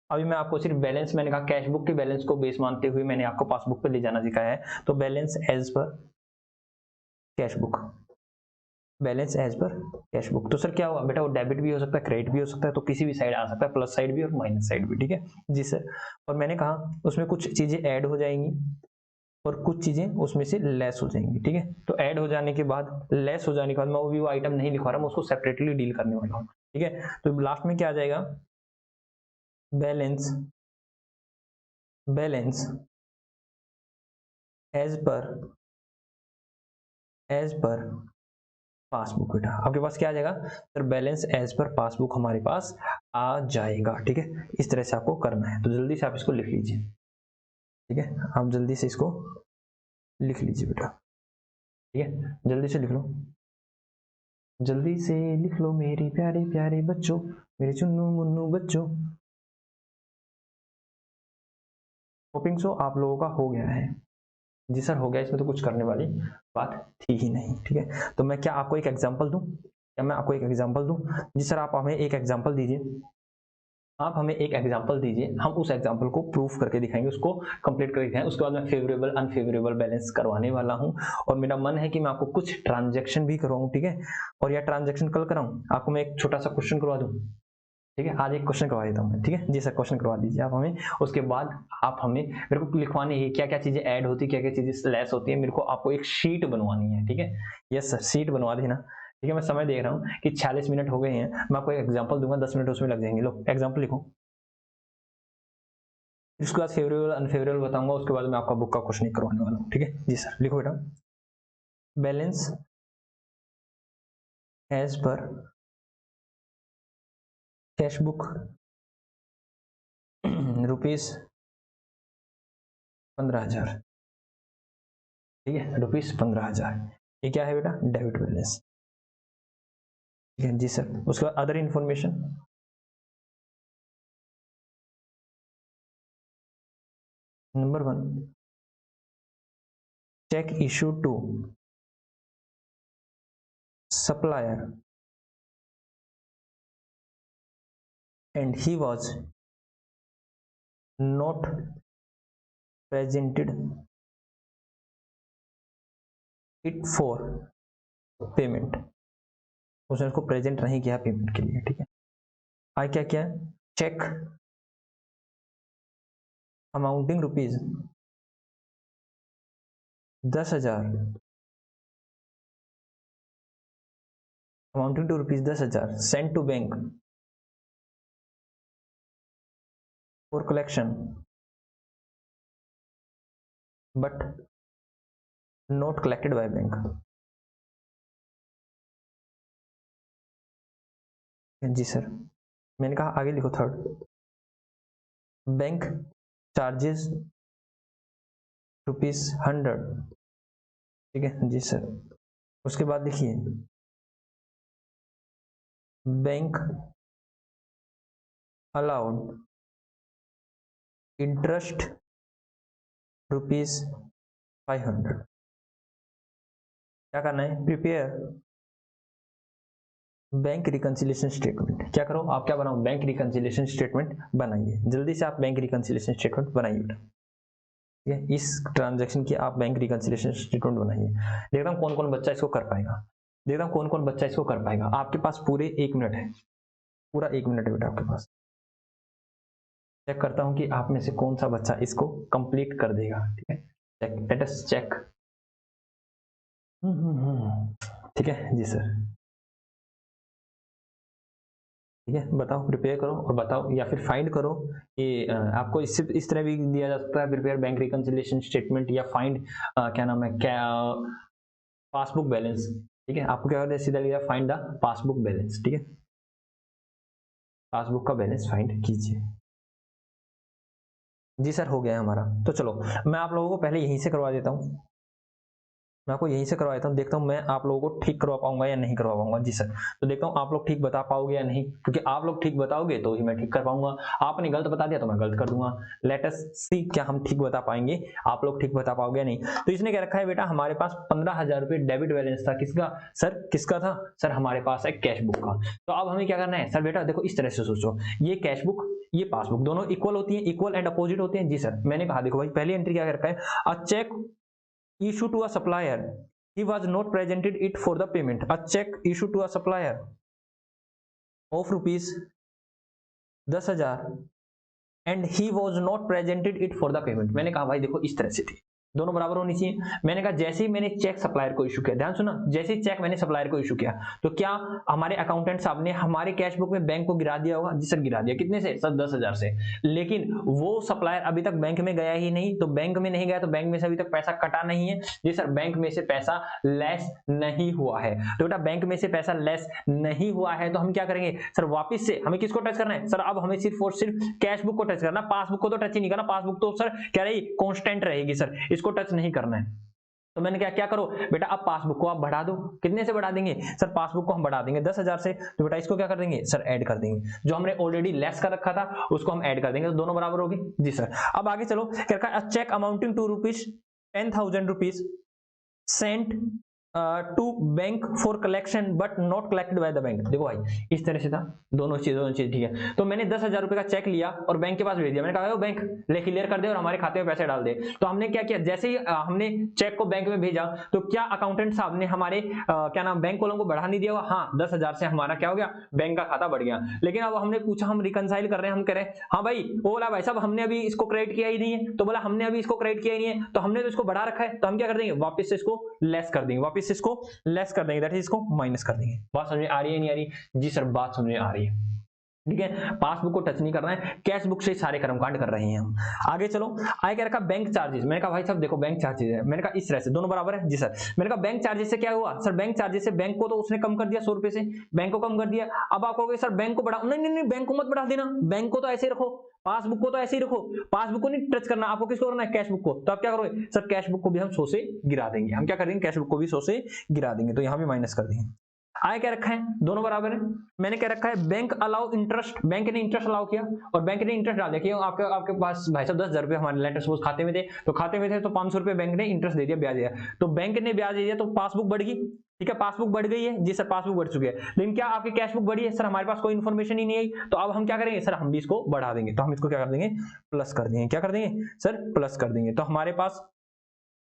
[SPEAKER 1] अभी मैं आपको सिर्फ बैलेंस, मैंने कहा कैश बुक के बैलेंस को बेस मानते हुए मैंने आपको पासबुक पे ले जाना सिखाया है। तो balance as per cash book, balance as per cash book. तो सर क्या हुआ बेटा, वो डेबिट भी हो सकता है क्रेडिट भी हो सकता है, तो किसी भी साइड आ सकता है, प्लस साइड भी और माइनस साइड भी। ठीक है जी सर। और मैंने कहा उसमें कुछ चीजें ऐड हो जाएंगी और कुछ चीजें उसमें से लेस हो जाएंगी। ठीक है, तो ऐड हो जाने के बाद, लेस हो जाने के बाद मैं वो आइटम नहीं लिखवा रहा, मैं उसको सेपरेटली डील करने वाला हूँ। ठीक है, तो लास्ट में क्या आ जाएगा, balance, balance as per passbook. बेटा आपके पास क्या आ जाएगा sir, balance as per passbook हमारे पास आ जाएगा। ठीक है, इस तरह से आपको करना है, तो जल्दी से आप इसको लिख लीजिए। ठीक है, आप जल्दी से इसको लिख लीजिए बेटा। ठीक है, जल्दी से लिख लो, जल्दी से लिख लो मेरे प्यारे प्यारे बच्चों, मेरे चुन्नू मुन्नू बच्चों। होपिंग सो आप लोगों का हो गया है। जी सर हो गया, इसमें तो कुछ करने वाली बात थी ही नहीं। ठीक है, तो मैं क्या आपको एक एग्जांपल दूं, क्या मैं आपको एक एग्जांपल दूं? जी सर आप हमें एक एग्जांपल दीजिए, आप हमें एक एग्जांपल दीजिए, हम उस एग्जांपल को प्रूफ करके दिखाएंगे, उसको कंप्लीट करके दिखाएंगे। उसके बाद मैं फेवरेबल अनफेवरेबल बैलेंस करवाने वाला हूं और मेरा मन है कि मैं आपको कुछ ट्रांजेक्शन भी करवाऊं। ठीक है, और यह ट्रांजेक्शन कल कराऊं, आपको मैं एक छोटा सा क्वेश्चन करवा दूं। ठीक है, आज एक क्वेश्चन करवा देता हूँ मैं। ठीक है जी सर, क्वेश्चन करवा दीजिए आप हमें, उसके बाद आप हमें, मेरे को लिखवानी है क्या क्या चीजें ऐड होती है, क्या क्या चीजें लेस होती है, मेरे को आपको एक शीट बनवानी है। ठीक है, यस सर शीट बनवा देना। ठीक है, मैं समय देख रहा हूँ कि 46 मिनट हो गए हैं, मैं आपको एक एग्जाम्पल दूंगा, 10 मिनट उसमें लग जाएंगे। लो एग्जाम्पल लिखो, इसके बाद फेवरेबल अनफेवरेबल बताऊंगा, उसके बाद मैं आपका बुक का क्वेश्चन करवाने वाला हूँ। ठीक है जी सर, लिखो बेटा, balance as per cash book rupees 15,000। ठीक है, रुपीज 15,000, ये क्या है बेटा, डेबिट बैलेंस। ठीक है जी सर, उसके बाद other information, number 1 cheque issue to supplier and he was not presented it for payment, उसने उसको प्रेजेंट नहीं किया पेमेंट के लिए। ठीक है, आई क्या क्या cheque amounting rupees 10,000, amounting to rupees 10,000 send to bank for collection but not collected by bank. जी सर, मैंने कहा आगे लिखो, थर्ड बैंक चार्जेस ₹100। ठीक है जी सर, उसके बाद लिखिए बैंक अलाउड इंटरेस्ट ₹500। क्या करना है, प्रिपेयर बैंक रिकंसिलिएशन स्टेटमेंट। क्या करो आप, क्या बनाओ, बैंक रिकंसिलिएशन स्टेटमेंट बनाइए, जल्दी से आप बैंक रिकंसिलिएशन स्टेटमेंट बनाइए बेटा। ठीक है, इस ट्रांजैक्शन की आप बैंक रिकंसिलिएशन स्टेटमेंट बनाइए। देखता हूँ कौन कौन बच्चा इसको कर पाएगा, देखता हूँ कौन कौन बच्चा इसको कर पाएगा। आपके पास पूरे 1 मिनट है, पूरा 1 मिनट है बेटा आपके पास। चेक करता हूँ कि आप में से कौन सा बच्चा इसको कंप्लीट कर देगा। ठीक है, चेक, लेट अस चेक। ठीक है जी सर, ठीक है बताओ, प्रिपेयर करो और बताओ, या फिर फाइंड करो कि आपको इस तरह भी दिया जा सकता है, प्रिपेयर बैंक रिकंसिलिएशन स्टेटमेंट, या फाइंड क्या नाम है, क्या पासबुक बैलेंस। ठीक है, आपको क्या करना है, सीधा लिखा फाइंड द पासबुक बैलेंस। ठीक है, पासबुक का बैलेंस फाइंड कीजिए। जी सर हो गया है हमारा, तो चलो मैं आप लोगों को पहले यहीं से करवा देता हूँ। मैं आपको यहीं से करवा देता हूँ, देखता हूँ मैं आप लोगों को ठीक करवा पाऊंगा या नहीं करवा पाऊंगा। जी सर, तो देखता हूँ आप लोग ठीक बता पाओगे या नहीं, क्योंकि आप लोग ठीक बताओगे तो ही मैं ठीक कर पाऊंगा, आपने गलत बता दिया तो मैं गलत कर दूंगा। लेट अस सी क्या हम ठीक बता पाएंगे, आप लोग ठीक बता पाओगे या नहीं। तो इसने क्या रखा है बेटा, हमारे पास 15,000 रुपये डेबिट बैलेंस था, किसका सर, किसका था सर, हमारे पास है कैश बुक का। तो अब हमें क्या करना है सर, बेटा देखो इस तरह से सोचो, ये कैश बुक ये पासबुक दोनों इक्वल होती है, इक्वल एंड अपोजिट होते हैं। जी सर, मैंने कहा देखो भाई पहली एंट्री क्या रखा है, a cheque issue to a supplier, he was not presented it for the payment, a check issued to a supplier of rupees 10,000 and he was not presented it for the payment। मैंने कहा भाई देखो इस तरह से थी, दोनों बराबर होनी चाहिए। मैंने कहा जैसे ही मैंने चेक सप्लायर को इशू किया, ध्यान सुना, जैसे ही चेक मैंने सप्लायर को इशू किया तो क्या हमारे अकाउंटेंट साहब ने हमारे कैश बुक में बैंक को गिरा दिया होगा। जी सर गिरा दिया, कितने से सर 10,000 से, लेकिन वो सप्लायर अभी तक बैंक में गया ही नहीं, तो बैंक में नहीं गया तो बैंक में से अभी तक पैसा कटा नहीं है। जी सर, बैंक में से पैसा लेस नहीं हुआ है, तो बेटा बैंक में से पैसा लेस नहीं हुआ है तो हम क्या करेंगे सर, वापिस से हमें किसको टच करना है सर, अब हमें सिर्फ और सिर्फ कैश बुक को टच करना, पासबुक को तो टच ही नहीं करना, पासबुक तो सर क्या रही कांस्टेंट रहेगी सर, इसको टच नहीं करना है। तो मैंने क्या करो बेटा, अब पासबुक को आप बढ़ा दो, कितने से बढ़ा देंगे सर, पासबुक को हम बढ़ा देंगे 10,000 से, तो बेटा इसको क्या कर देंगे सर, ऐड कर देंगे, जो हमने ऑलरेडी लेस कर रखा था उसको हम ऐड कर देंगे, तो दोनों बराबर होगी। जी सर, अब आगे चलो, क्या रखा, cheque amounting to rupees 10,000 rupees sent to bank for collection but not collected by the bank. देखो भाई इस तरह से था, दोनों चीज ठीक है। तो मैंने 10,000 रुपए का चेक लिया और बैंक के पास भेज दिया, मैंने कहा बैंक ले क्लियर कर दे और हमारे खाते में पैसे डाल दे। तो हमने क्या किया, जैसे ही हमने चेक को बैंक में भेजा तो क्या अकाउंटेंट साहब ने हमारे क्या नाम बैंक कॉलम को बढ़ा नहीं दिया, हाँ 10,000 से हमारा क्या हो गया, बैंक का खाता बढ़ गया। लेकिन अब हमने पूछा, हम रिकनसाइल कर रहे हैं, हम कह रहे हैं हाँ भाई, वो बोला भाई साहब हमने अभी इसको क्रेडिट किया ही नहीं है, तो बोला हमने अभी इसको क्रेडिट किया ही नहीं है, तो हमने तो इसको बढ़ा रखा है, तो हम क्या कर देंगे, वापस से इसको लेस कर देंगे, वापस से इसको लेस कर देंगे, दैट इज इसको माइनस कर देंगे। बात समझ में आ रही है नहीं आ रही, जी सर बात समझ में आ रही है, ठीक है। पासबुक को टच नहीं करना है, कैश बुक से सारे कर्मकांड कर रहे हैं हम। आगे चलो, आगे क्या रखा, बैंक चार्जेस। मैंने कहा भाई साहब देखो बैंक चार्जेस है, मैंने कहा इस तरह से दोनों बराबर है। जी सर, मैंने कहा बैंक चार्जेस से क्या हुआ सर, बैंक चार्जेस से बैंक को तो उसने कम कर दिया 100 रुपए से, बैंक को कम कर दिया। अब आप कहोगे सर बैंक को बढ़ा, नहीं नहीं नहीं, बैंक को मत बढ़ा देना, बैंक को तो ऐसे ही रखो, पासबुक को तो ऐसे ही रखो, पासबुक को नहीं टच करना, आपको किसको करना है, कैश बुक को। तो आप क्या करोगे सर, कैश बुक को भी हम 100 से गिरा देंगे, हम क्या करेंगे, कैश बुक को भी 100 से गिरा देंगे, तो यहां भी माइनस कर देंगे। आय क्या रखा है, दोनों बराबर है। मैंने क्या रखा है, बैंक अलाउ इंटरेस्ट, बैंक ने इंटरेस्ट अलाउ किया और बैंक ने इंटरेस्ट डाल दिया कि आपके पास भाई साहब 10,000 रुपए हमारे लेटर सपोज खाते में थे, तो खाते में थे तो 500 रुपए बैंक ने इंटरेस्ट दे दिया, ब्याज दिया, तो बैंक ने ब्याज दे दिया तो पासबुक बढ़ गई, ठीक है, पासबुक बढ़ गई है। जी सर पासबुक बढ़ चुकी है, लेकिन क्या आपकी कैश बुक बढ़ी है सर, हमारे पास कोई इन्फॉर्मेशन ही नहीं आई, तो अब हम क्या करेंगे सर, हम भी इसको बढ़ा देंगे, तो हम इसको क्या कर देंगे, प्लस कर देंगे, क्या कर देंगे सर, प्लस कर देंगे। तो हमारे पास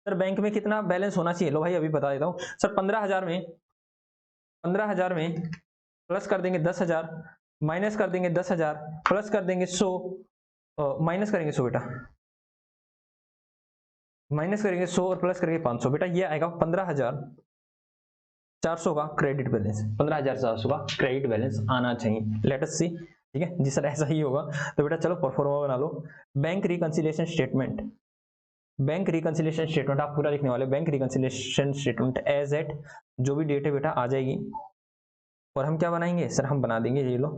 [SPEAKER 1] सर बैंक में कितना बैलेंस होना चाहिए, लो भाई अभी बता देता हूँ सर, 15,000 में प्लस कर देंगे 10,000, माइनस कर देंगे 10,000, प्लस कर देंगे 100, माइनस करेंगे 100 बेटा, माइनस करेंगे 100 और प्लस करेंगे 500 बेटा, ये आएगा 15,400 का क्रेडिट बैलेंस, 15,400 का क्रेडिट बैलेंस आना चाहिए। लेट अस सी, ठीक है जी सर ऐसा ही होगा। तो बेटा चलो परफॉर्मा बना लो, bank reconciliation statement, bank reconciliation statement आप पूरा लिखने वाले, bank reconciliation statement as at जो भी डेट है बेटा आ जाएगी, और हम क्या बनाएंगे सर, हम बना देंगे ये लो,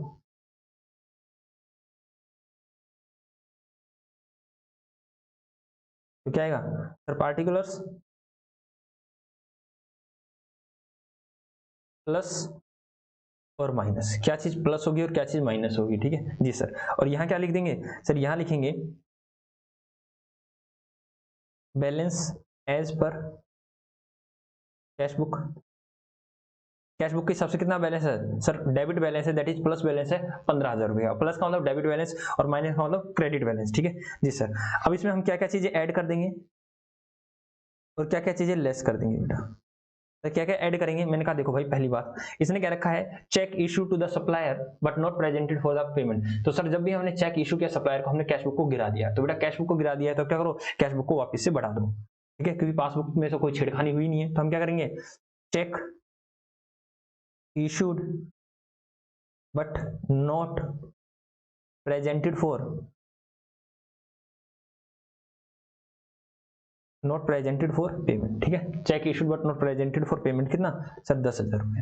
[SPEAKER 1] तो क्या आएगा सर, पार्टिकुलर्स प्लस और माइनस, क्या चीज प्लस होगी और क्या चीज माइनस होगी, ठीक है जी सर। और यहां क्या लिख देंगे सर, यहां लिखेंगे balance as per cash book, cash book के हिसाब से कितना बैलेंस है सर, डेबिट बैलेंस है, दैट इज प्लस बैलेंस है 15,000 रुपए का, प्लस का मतलब डेबिट बैलेंस और माइनस का मतलब क्रेडिट बैलेंस, ठीक है जी सर। अब इसमें हम क्या क्या चीजें ऐड कर देंगे और क्या क्या चीजें लेस कर देंगे बेटा, तो क्या क्या ऐड करेंगे। मैंने कहा देखो भाई पहली बात, इसने क्या रखा है, cheque issue to the supplier but not presented for the payment. तो सर जब भी हमने चेक इशू किया सप्लायर को, हमने कैश बुक को गिरा दिया, तो बेटा कैश बुक को गिरा दिया है तो क्या करो, कैश बुक को वापस से बढ़ा दो, ठीक है, क्योंकि पासबुक में से कोई छेड़खानी हुई नहीं है। तो हम क्या करेंगे, check issued but not presented for, not presented for payment, ठीक है, check issued but not presented for payment कितना सर 10,000 रुपए।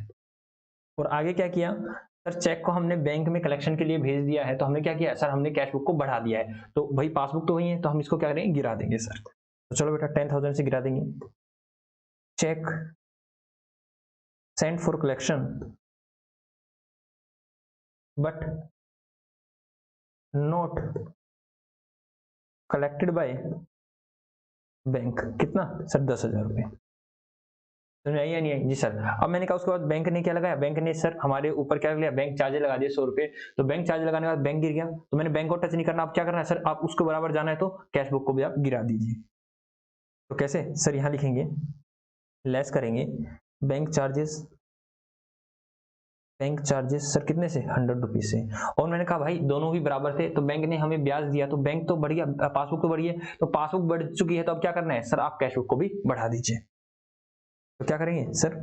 [SPEAKER 1] और आगे क्या किया सर, चेक को हमने बैंक में कलेक्शन के लिए भेज दिया है, तो हमने क्या किया सर, हमने कैश बुक को बढ़ा दिया है, तो भाई पासबुक तो वही है, तो हम इसको क्या करेंगे, गिरा देंगे सर। तो चलो बेटा 10,000 से गिरा देंगे,
[SPEAKER 2] cheque sent for collection but not collected by bank. कितना सर? 10,000 रुपये। समझ आई या नहीं आई? जी सर। अब मैंने कहा उसके बाद बैंक ने क्या लगाया, बैंक ने सर हमारे ऊपर क्या लिया, बैंक चार्ज लगा दिए 100 रुपये। तो बैंक चार्ज लगाने के बाद बैंक गिर गया, तो मैंने बैंक को टच नहीं करना। आप क्या करना है सर, आप उसको बराबर जाना है तो कैश बुक को भी आप गिरा दीजिए। तो कैसे सर? यहाँ लिखेंगे, लेस करेंगे bank charges, bank charges sir कितने से? 100 रुपीज से। और मैंने कहा भाई दोनों भी बराबर थे, तो बैंक ने हमें ब्याज दिया, तो बैंक तो बढ़ गया, पासबुक तो बढ़ी है, तो पासबुक बढ़ चुकी है, तो अब क्या करना है सर, आप कैश बुक को भी बढ़ा दीजिए। तो क्या करेंगे sir?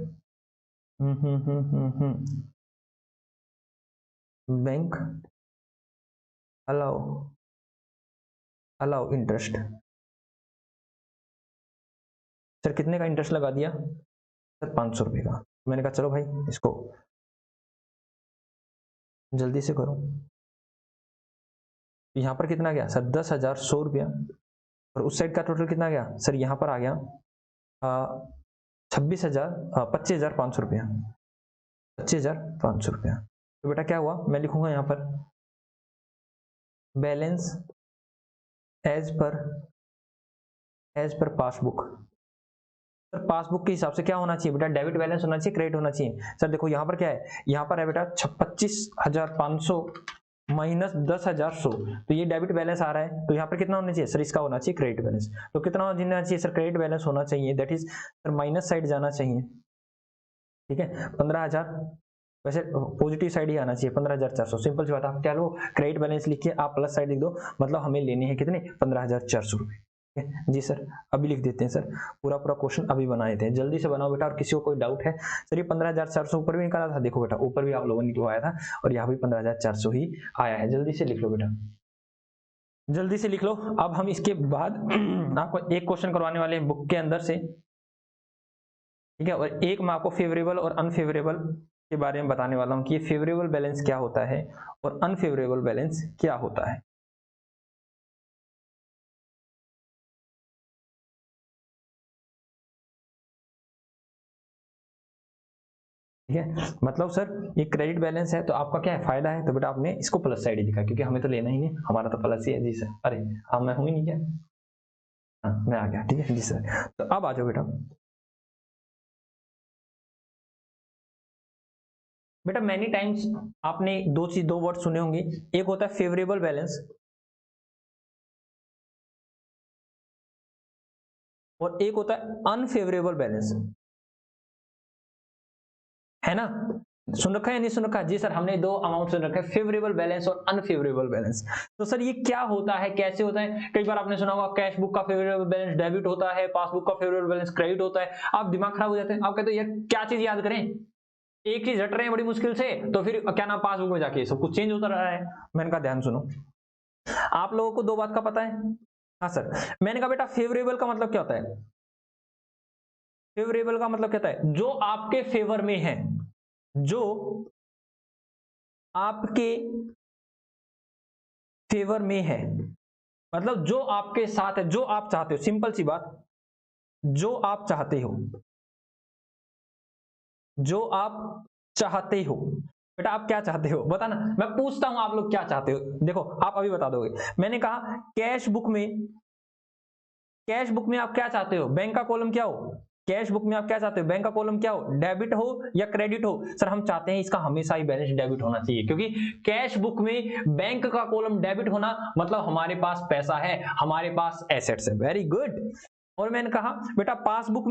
[SPEAKER 2] Bank allow interest. Sir कितने का इंटरेस्ट लगा दिया सर? 500 रुपये का। मैंने कहा चलो भाई इसको जल्दी से करो। यहाँ पर कितना गया सर? 10,100 रुपया। और उस साइड का टोटल कितना गया सर? यहाँ पर आ गया 25,500 रुपया। 25,500 रुपया। तो बेटा क्या हुआ, मैं लिखूंगा यहाँ पर balance as per passbook. Sir passbook के हिसाब से क्या होना चाहिए बेटा? डेबिट बैलेंस होना चाहिए, क्रेडिट होना चाहिए। सर देखो यहाँ पर क्या है, यहाँ पर है बेटा 25,500 माइनस 10,100, तो ये डेबिट बैलेंस आ रहा है, तो यहाँ पर कितना होना चाहिए सर? इसका होना चाहिए क्रेडिट बैलेंस। तो कितना होना चाहिए सर? क्रेडिट बैलेंस होना चाहिए, that is sir minus side जाना चाहिए। ठीक है, 15,000, वैसे पॉजिटिव साइड ही आना चाहिए 15,400। सिंपल सी बात, आप क्या लो क्रेडिट बैलेंस लिखिए, आप प्लस साइड लिख दो, मतलब हमें लेने हैं कितने? 15,400 रुपये। जी सर, अभी लिख देते हैं सर, पूरा क्वेश्चन अभी बना देते हैं, जल्दी से बनाओ बेटा। और किसी को कोई डाउट है सर, ये 15,400 ऊपर भी निकाला था, देखो बेटा ऊपर भी आप लोगों ने निकलवाया था, और यहाँ भी 15,400 ही आया है। जल्दी से लिख लो बेटा, जल्दी से लिख लो। अब हम इसके बाद आपको एक क्वेश्चन करवाने वाले हैं बुक के अंदर से, ठीक है, और एक मैं आपको फेवरेबल और अनफेवरेबल के बारे में बताने वाला हूं कि फेवरेबल बैलेंस क्या होता है और अनफेवरेबल बैलेंस क्या होता है। ठीक है, मतलब सर ये क्रेडिट बैलेंस है, तो आपका क्या है फायदा है, तो बेटा आपने इसको प्लस साइड ही लिखा, क्योंकि हमें तो लेना ही नहीं, हमारा तो प्लस ही है। जी सर, अरे हाँ मैं हूं ही नहीं क्या? हाँ मैं आ गया, ठीक है जी सर। तो अब आ जाओ बेटा। बेटा मैनी टाइम्स आपने दो वर्ड सुने होंगे, एक होता है फेवरेबल बैलेंस और एक होता है अनफेवरेबल बैलेंस, है ना? सुन रखा है या नहीं सुन रखा? जी सर, हमने दो अमाउंट सुन रखा है, फेवरेबल बैलेंस और अनफेवरेबल बैलेंस। तो सर ये क्या होता है, कैसे होता है? कई बार आपने सुना होगा कैश बुक का फेवरेबल बैलेंस डेबिट होता है, पासबुक का फेवरेबल बैलेंस क्रेडिट होता है। आप दिमाग खराब हो जाते हैं, आप कहते हैं यार क्या चीज याद करें, एक चीज हट रहे हैं बड़ी मुश्किल से, तो फिर क्या नाम पासबुक में जाके सब कुछ चेंज होता रहा है। मैंने कहा ध्यान सुनो, आप लोगों को दो बात का पता है? हाँ सर, मैंने कहा बेटा फेवरेबल का मतलब क्या होता है? फेवरेबल का मतलब क्या होता है? जो आपके फेवर में है, जो आपके फेवर में है, मतलब जो आपके साथ है, जो आप चाहते हो। सिंपल सी बात, जो आप चाहते हो, जो आप चाहते हो। बेटा आप क्या चाहते हो बताना, मैं पूछता हूं आप लोग क्या चाहते हो, देखो आप अभी बता दोगे। मैंने कहा कैश बुक में आप क्या चाहते हो? बैंक का कॉलम क्या हो? कैश बुक में आप क्या चाहते हो? बैंक का कॉलम क्या हो? डेबिट हो या क्रेडिट हो? सर हम चाहते हैं इसका हमेशा ही बैलेंस डेबिट होना चाहिए, क्योंकि कैश बुक में बैंक का कॉलम डेबिट होना मतलब हमारे पास पैसा है, हमारे पास एसेट्स है। Very good. और मैंने कहा बेटा पासबुक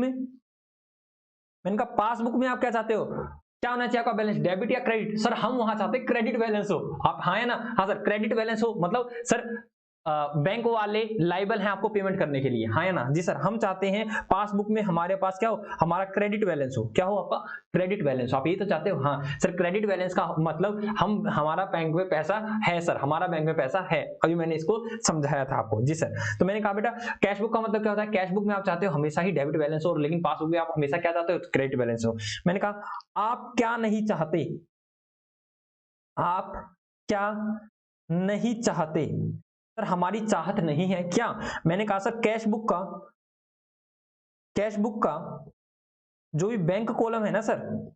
[SPEAKER 2] में आप क्या चाहते हो? क्या होना चाहिए आपका बैलेंस, डेबिट या क्रेडिट? सर हम वहां चाहते हैं क्रेडिट बैलेंस हो। आप हाँ है ना? हाँ सर, क्रेडिट बैलेंस हो, मतलब सर बैंक वाले लाइबल हैं आपको पेमेंट करने के लिए, हाँ है ना? जी सर, हम चाहते हैं पासबुक में हमारे पास क्या हो? हमारा क्रेडिट बैलेंस हो। क्या हो आपका? Credit balance. आप ये तो चाहते हो? हाँ सर, क्रेडिट बैलेंस का मतलब हमारा बैंक में पैसा है सर, हमारा बैंक में पैसा है। अभी मैंने इसको समझाया था आपको। जी सर, तो मैंने कहा बेटा कैश बुक का मतलब क्या होता है? कैश बुक में आप चाहते हो हमेशा ही डेबिट बैलेंस हो, लेकिन पासबुक में आप हमेशा क्या चाहते हो? क्रेडिट बैलेंस हो। मैंने कहा आप क्या नहीं चाहते? आप क्या नहीं चाहते? सर हमारी चाहत नहीं है क्या? मैंने कहा सर कैश बुक का जो भी बैंक कॉलम है ना सर,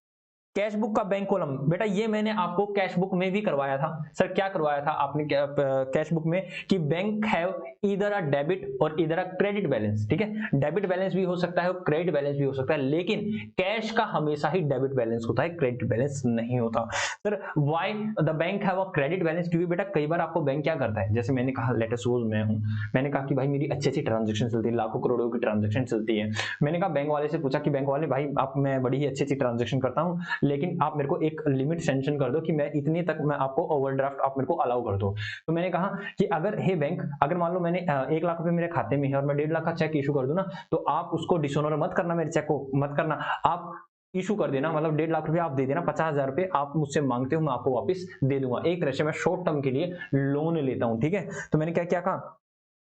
[SPEAKER 2] कैश बुक का बैंक कॉलम, बेटा ये मैंने आपको कैश बुक में भी करवाया था सर। क्या करवाया था आपने कैश बुक में कि बैंक हैव इधर अ डेबिट और इधर अ क्रेडिट बैलेंस, ठीक है। डेबिट बैलेंस भी हो सकता है और क्रेडिट बैलेंस भी हो सकता है, लेकिन कैश का हमेशा ही डेबिट बैलेंस होता है, क्रेडिट बैलेंस नहीं होता sir. Why the bank have a credit balance? क्योंकि बेटा कई बार आपको बैंक क्या करता है, जैसे मैंने कहा लेट अस सपोज मैं हूं, मैंने कहा कि भाई मेरी अच्छी अच्छी ट्रांजेक्शन चलती है, लाखों करोड़ों की ट्रांजेक्शन चलती है। मैंने कहा बैंक वाले से पूछा कि बैंक वाले भाई आप, मैं बड़ी ही अच्छी अच्छी ट्रांजेक्शन करता हूं, लेकिन आप मेरे को एक लिमिट सेंक्शन कर दो कि मैं इतने तक मैं आपको ओवरड्राफ्ट आप मेरे को अलाउ कर दो। तो मैंने कहा कि अगर हे बैंक, अगर मान लो मैंने 1 लाख रुपए मेरे खाते में है और मैं 1.5 लाख का चेक इशू कर दूं ना, तो आप उसको डिसऑनर मत करना, मेरे चेक को मत करना, आप इशू कर देना, मतलब 1.5 लाख रुपए आप दे देना, 50,000 रुपए आप मुझसे मांगते हो मैं आपको वापस दे दूंगा। एक तरह से मैं शॉर्ट टर्म के लिए लोन लेता हूं, ठीक है। तो मैंने क्या क्या कहा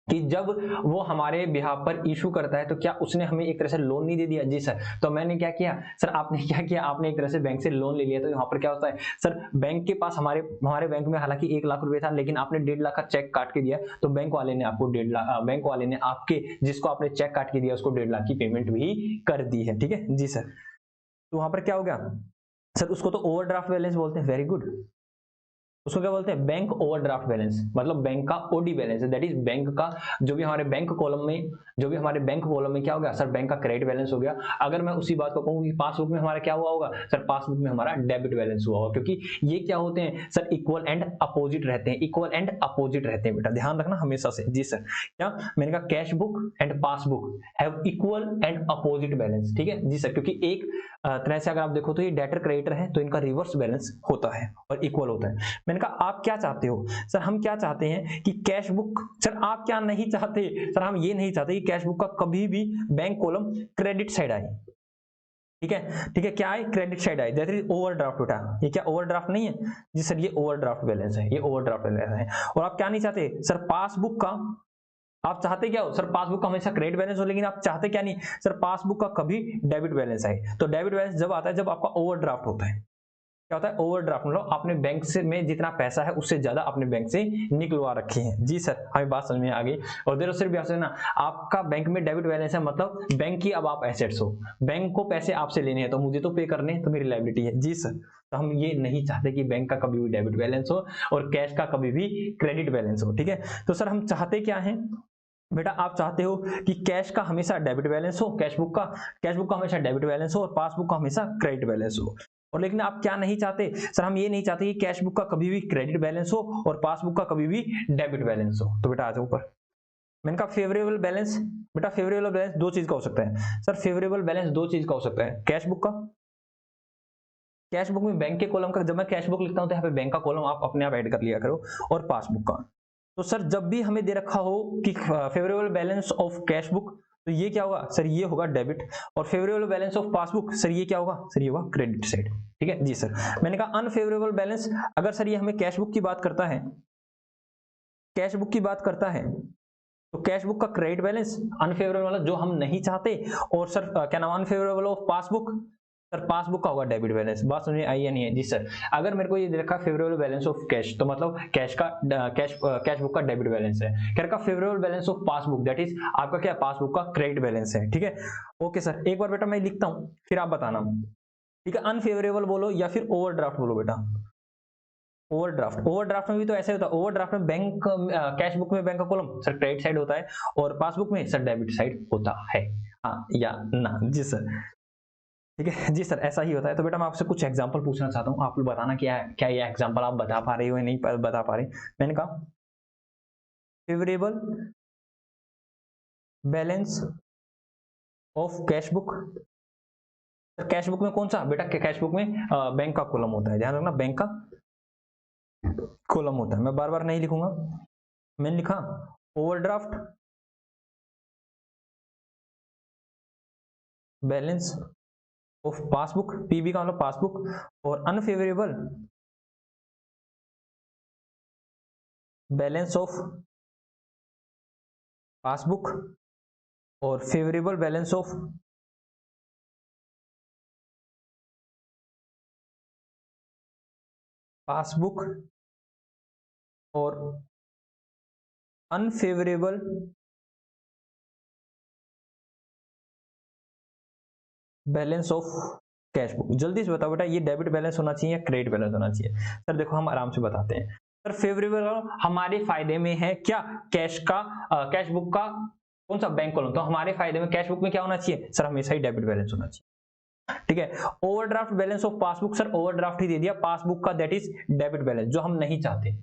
[SPEAKER 2] कि जब वो हमारे बिहाफ पर इशू करता है तो क्या उसने हमें एक तरह से लोन नहीं दे दिया? जी सर। तो मैंने क्या किया सर, आपने क्या किया, आपने एक तरह से बैंक से लोन ले लिया। तो यहाँ पर क्या होता है सर, बैंक के पास हमारे हमारे बैंक में हालांकि 1 लाख रुपए था, लेकिन आपने 1.5 लाख का चेक काट के दिया, तो बैंक वाले ने आपको 1.5 लाख, बैंक वाले ने आपके जिसको आपने चेक काट के दिया उसको 1.5 लाख की पेमेंट भी कर दी है, ठीक है जी सर। तो वहां पर क्या हो गया सर, उसको तो ओवरड्राफ्ट बैलेंस बोलते हैं, वेरी गुड। उसको क्या बोलते हैं? बैंक ओवरड्राफ्ट बैलेंस, मतलब बैंक का ओडी बैलेंस है, दैट इज बैंक का जो भी हमारे बैंक कॉलम में, जो भी हमारे बैंक कॉलम में क्या हो गया सर, बैंक का क्रेडिट बैलेंस हो गया। अगर मैं उसी बात को कहूं कि पासबुक में हमारा क्या हुआ होगा सर, पासबुक में हमारा डेबिट बैलेंस हुआ होगा, क्योंकि ये क्या होते हैं सर, इक्वल एंड अपोजिट रहते हैं, इक्वल एंड अपोजिट रहते हैं, बेटा ध्यान रखना हमेशा से। जी सर। क्या मैंने कहा? Cash book and passbook have equal and opposite balance, ठीक है जी सर। क्योंकि एक तरह से अगर आप देखो तो ये डेटर क्रेडिटर है, तो इनका रिवर्स बैलेंस होता है और इक्वल होता है। मैंने कहा आप क्या चाहते हो सर? हम क्या चाहते हैं कि कैश बुक, सर आप क्या नहीं चाहते सर? हम ये नहीं चाहते कि कैश बुक का कभी भी बैंक कॉलम क्रेडिट साइड आए, ठीक है। ठीक है, क्या है? क्रेडिट साइड आए, दैट इज ओवरड्राफ्ट। बेटा ये क्या ओवरड्राफ्ट नहीं है? जी सर, ये ओवरड्राफ्ट बैलेंस है, ये ओवरड्राफ्ट बैलेंस है। और आप क्या नहीं चाहते सर? पासबुक का आप चाहते क्या हो सर? पासबुक का हमेशा क्रेडिट बैलेंस हो, लेकिन आप चाहते क्या नहीं सर? पासबुक का कभी डेबिट बैलेंस आए। तो डेबिट बैलेंस जब आता है जब आपका ओवरड्राफ्ट होता है। क्या होता है? ओवरड्राफ्ट, मतलब आपने बैंक से में जितना पैसा है उससे ज्यादा अपने बैंक से निकलवा रखे हैं। जी सर, हमें बात समझ में आ गई। और देर सिर्फ भी ना, आपका बैंक में डेबिट बैलेंस है, मतलब बैंक की अब आप एसेट्स हो, बैंक को पैसे आपसे लेने हैं तो मुझे तो पे करने हैं, तो मेरी लायबिलिटी है। जी सर। तो हम ये नहीं चाहते कि बैंक का कभी भी डेबिट बैलेंस हो और कैश का कभी भी क्रेडिट बैलेंस हो, ठीक है। तो सर हम चाहते क्या है बेटा? आप चाहते हो कि कैश का हमेशा डेबिट बैलेंस हो, कैश बुक का हमेशा डेबिट बैलेंस हो और पासबुक का हमेशा क्रेडिट बैलेंस हो। और लेकिन आप क्या नहीं चाहते सर? हम ये नहीं चाहते कि कैश बुक का कभी भी क्रेडिट बैलेंस हो और पासबुक का कभी भी डेबिट बैलेंस हो। तो बेटा आ जाओ ऊपर। मैंने कहा फेवरेबल बैलेंस, बेटा फेवरेबल बैलेंस दो चीज का हो सकता है सर। फेवरेबल बैलेंस दो चीज का हो सकता है, कैश बुक का, कैश बुक में बैंक के कॉलम का, जब मैं कैश बुक लिखता हूं तो यहाँ पे बैंक का कॉलम आप अपने आप ऐड कर लिया करो, और पासबुक का। तो सर जब भी हमें दे रखा हो कि favourable balance of cash book, तो ये क्या होगा सर? ये होगा डेबिट। और favourable balance of passbook sir ये क्या होगा सर? ये होगा क्रेडिट साइड, ठीक है जी सर। मैंने कहा अनफेवरेबल बैलेंस, अगर सर ये हमें कैश बुक की बात करता है, कैश बुक की बात करता है, तो कैश बुक का क्रेडिट बैलेंस अनफेवरेबल, मतलब जो हम नहीं चाहते। और सर क्या नाम, unfavourable of passbook, sir passbook का होगा डेबिट बैलेंस। बात समझ में आई या नहीं है? जी सर। अगर मेरे को ये दे रखा फेवरेबल बैलेंस ऑफ कैश, तो मतलब कैश बुक का डेबिट बैलेंस है। क्या रखा? Favourable balance of passbook, that is आपका क्या, पासबुक का क्रेडिट बैलेंस है, ठीक है। ओके सर, एक बार बेटा मैं लिखता हूं फिर आप बताना, ठीक है। अनफेवरेबल बोलो या फिर ओवरड्राफ्ट बोलो बेटा। ओवरड्राफ्ट, ओवरड्राफ्ट में भी तो ऐसे होता है। ओवरड्राफ्ट में बैंक, कैश बुक में बैंक का कॉलम सर क्रेडिट साइड होता है और पासबुक में सर डेबिट साइड होता है, हाँ या ना? जी सर, ठीक है जी सर, ऐसा ही होता है। तो बेटा मैं आपसे कुछ एग्जांपल पूछना चाहता हूँ, आप लोग बताना क्या है, क्या ये एग्जांपल आप बता पा रहे हो या नहीं बता पा रहे। मैंने कहा favourable balance of cash book, cash book में कौन सा बेटा? कैश बुक में बैंक का कॉलम होता है, ध्यान रखना, बैंक का कॉलम होता है। मैं बार बार नहीं लिखूंगा, मैंने लिखा overdraft balance of passbook, PB का मतलब पासबुक, और अनफेवरेबल बैलेंस ऑफ पासबुक और फेवरेबल बैलेंस ऑफ पासबुक और unfavourable balance of cash book. जल्दी से बताओ बेटा, ये डेबिट बैलेंस होना चाहिए या क्रेडिट बैलेंस होना चाहिए? सर देखो हम आराम से बताते हैं। सर फेवरेबल हमारे फायदे में है क्या? कैश का कैश बुक का कौन सा बैंक कॉलम, तो हमारे फायदे में कैश बुक में क्या होना चाहिए सर? हमेशा ही डेबिट बैलेंस होना चाहिए। ठीक है। Overdraft balance of passbook, sir overdraft ही दे दिया पासबुक का, दैट इज डेबिट बैलेंस, जो हम नहीं चाहते।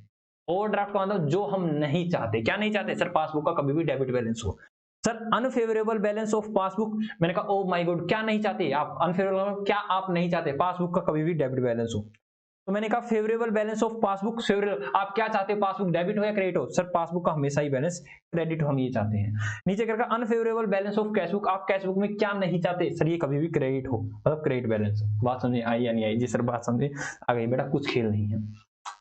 [SPEAKER 2] ओवरड्राफ्ट का मतलब जो हम नहीं चाहते, क्या नहीं चाहते सर? पासबुक का कभी भी डेबिट बैलेंस हो। Sir unfavourable balance of passbook, मैंने कहा ओ माय गॉड, क्या नहीं चाहते आप? अनफेवरेबल, क्या आप नहीं चाहते पासबुक का कभी भी डेबिट बैलेंस हो? तो मैंने कहा favourable balance of passbook, favourable आप क्या चाहते हो? पासबुक डेबिट हो या क्रेडिट हो? सर पासबुक का हमेशा ही बैलेंस क्रेडिट हो, हम ये चाहते हैं। नीचे करके अनफेवरेबल बैलेंस ऑफ कैशबुक, आप कैशबुक में क्या नहीं चाहते? सर ये कभी भी क्रेडिट हो, मतलब क्रेडिट बैलेंस। बात समझे आई या नहीं आई? जी सर बात समझे आ गई बेटा, कुछ खेल नहीं है,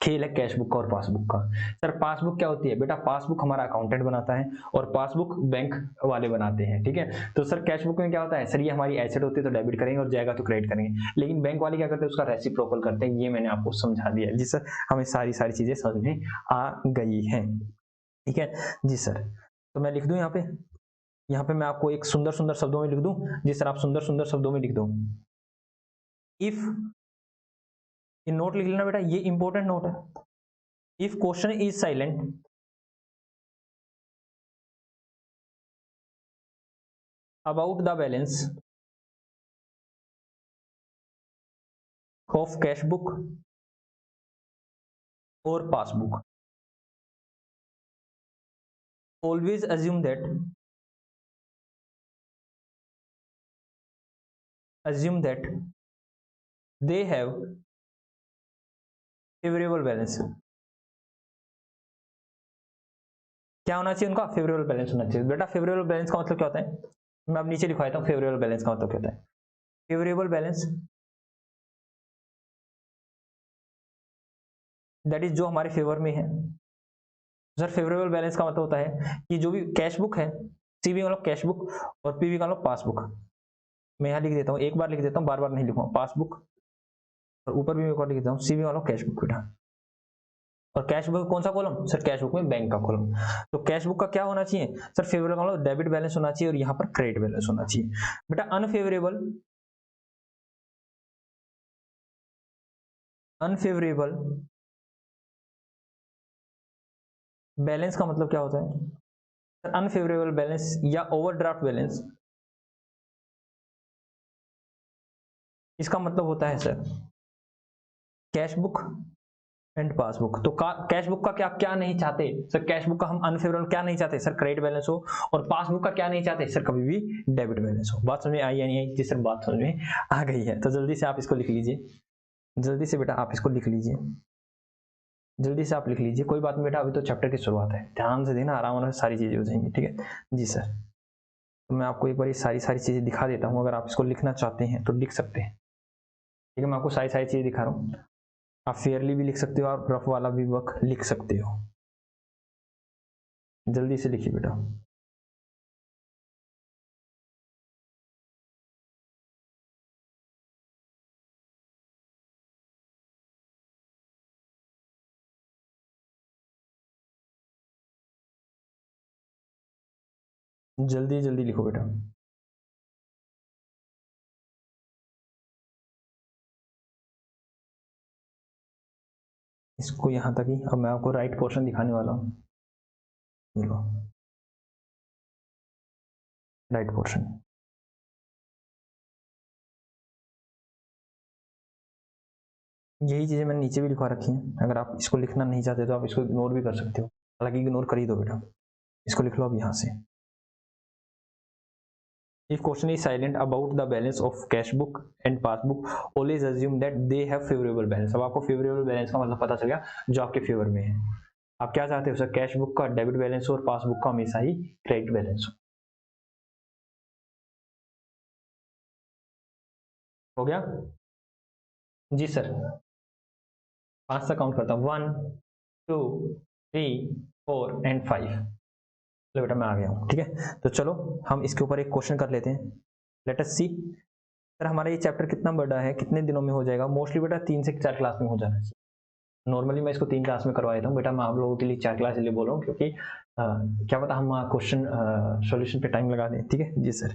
[SPEAKER 2] खेल है कैशबुक का और पासबुक का। सर पासबुक क्या होती है बेटा? पासबुक हमारा अकाउंटेंट बनाता है और पासबुक बैंक वाले बनाते हैं, ठीक है। तो सर कैशबुक में क्या होता है सर? ये हमारी एसेट होती है तो डेबिट करेंगे और जाएगा तो क्रेडिट करेंगे, लेकिन बैंक वाले क्या करते हैं? उसका रेसिप्रोकल करते हैं। ये मैंने आपको समझा दिया जी सर, हमें सारी चीजें समझ में आ गई हैं, ठीक है जी सर। तो मैं लिख दूं यहाँ पे मैं आपको एक सुंदर सुंदर शब्दों में लिख दूं जी सर, आप सुंदर सुंदर शब्दों में लिख दो। इफ, ये नोट लिख लेना बेटा, ये इंपॉर्टेंट नोट है। If question is silent about the balance of cash book और passbook, always assume that they have favorable balance। क्या होना चाहिए उनका? फेवरेबल बैलेंस होना चाहिए। बेटा फेवरेबल बैलेंस का मतलब क्या होता है? मैं अब नीचे लिखवाता हूँ फेवरेबल बैलेंस का मतलब क्या होता है। फेवरेबल बैलेंस दैट इज जो हमारे फेवर में है। सर फेवरेबल बैलेंस का मतलब होता है कि जो भी कैश बुक है, सीबी मतलब कैश बुक और पीवी का मतलब पासबुक। मैं यहाँ लिख देता हूँ, एक बार लिख देता हूँ, बार बार नहीं लिखूंगा। पासबुक और ऊपर भी एक बार लिख देता हूँ, सीबी मतलब कैश बुक बेटा। और कैश बुक कौन सा कॉलम सर? कैश बुक में बैंक का कॉलम। तो कैश बुक का क्या होना चाहिए सर? फेवरेबल मतलब डेबिट बैलेंस होना चाहिए और यहाँ पर क्रेडिट बैलेंस होना चाहिए। बेटा अनफेवरेबल बैलेंस का मतलब क्या होता है सर? अनफेवरेबल बैलेंस या ओवरड्राफ्ट बैलेंस, इसका मतलब होता है sir cash book and passbook. तो कैश बुक का क्या नहीं चाहते सर? कैश बुक का हम अनफेवरेबल क्या नहीं चाहते सर? क्रेडिट बैलेंस हो। और पासबुक का क्या नहीं चाहते सर? कभी भी डेबिट बैलेंस हो। बात समझ में आई या नहीं आई? जी सर बात समझ में आ गई है। तो जल्दी से आप इसको लिख लीजिए, जल्दी से बेटा आप इसको लिख लीजिए, जल्दी से आप लिख लीजिए। कोई बात नहीं बेटा, अभी तो चैप्टर की शुरुआत है, ध्यान से देना, आराम से सारी चीजें हो जाएंगी, ठीक है जी सर। तो मैं आपको एक बार ये सारी चीजें दिखा देता हूँ, अगर आप इसको लिखना चाहते हैं तो लिख सकते हैं, ठीक है। मैं आपको सारी चीजें दिखा रहा हूँ, आप फेयरली भी लिख सकते हो, आप रफ वाला भी वर्क लिख सकते हो। जल्दी से लिखिए बेटा। जल्दी जल्दी लिखो बेटा। इसको यहाँ तक ही। अब मैं आपको राइट पोर्शन दिखाने वाला हूँ, देखो राइट पोर्शन। यही चीजें मैंने नीचे भी लिखवा रखी हैं, अगर आप इसको लिखना नहीं चाहते तो आप इसको इग्नोर भी कर सकते हो, हालांकि इग्नोर कर ही दो बेटा। इसको लिख लो अब यहाँ से। If question is silent about the balance of cash book and passbook, always assume that they have favorable balance। अब आपको favorable balance का मतलब पता चल गया, जो आपके फेवर में है। आप क्या चाहते हो सर? कैश बुक का डेबिट बैलेंस हो और पासबुक का हमेशा ही क्रेडिट बैलेंस हो गया जी सर। 5 तक काउंट करता हूँ, 1 2 3 4 एंड 5। चलो बेटा मैं आ गया हूँ, ठीक है। तो चलो हम इसके ऊपर एक क्वेश्चन कर लेते हैं, लेट अस सी। सर हमारा ये चैप्टर कितना बड़ा है, कितने दिनों में हो जाएगा? मोस्टली बेटा 3 से 4 क्लास में हो जाना चाहिए। नॉर्मली मैं इसको 3 क्लास में करवा देता हूँ बेटा, मैं आप लोगों के लिए 4 क्लास इसलिए बोल रहा हूँ क्योंकि क्या पता हम क्वेश्चन सॉल्यूशन पे टाइम लगा दें, ठीक है जी सर।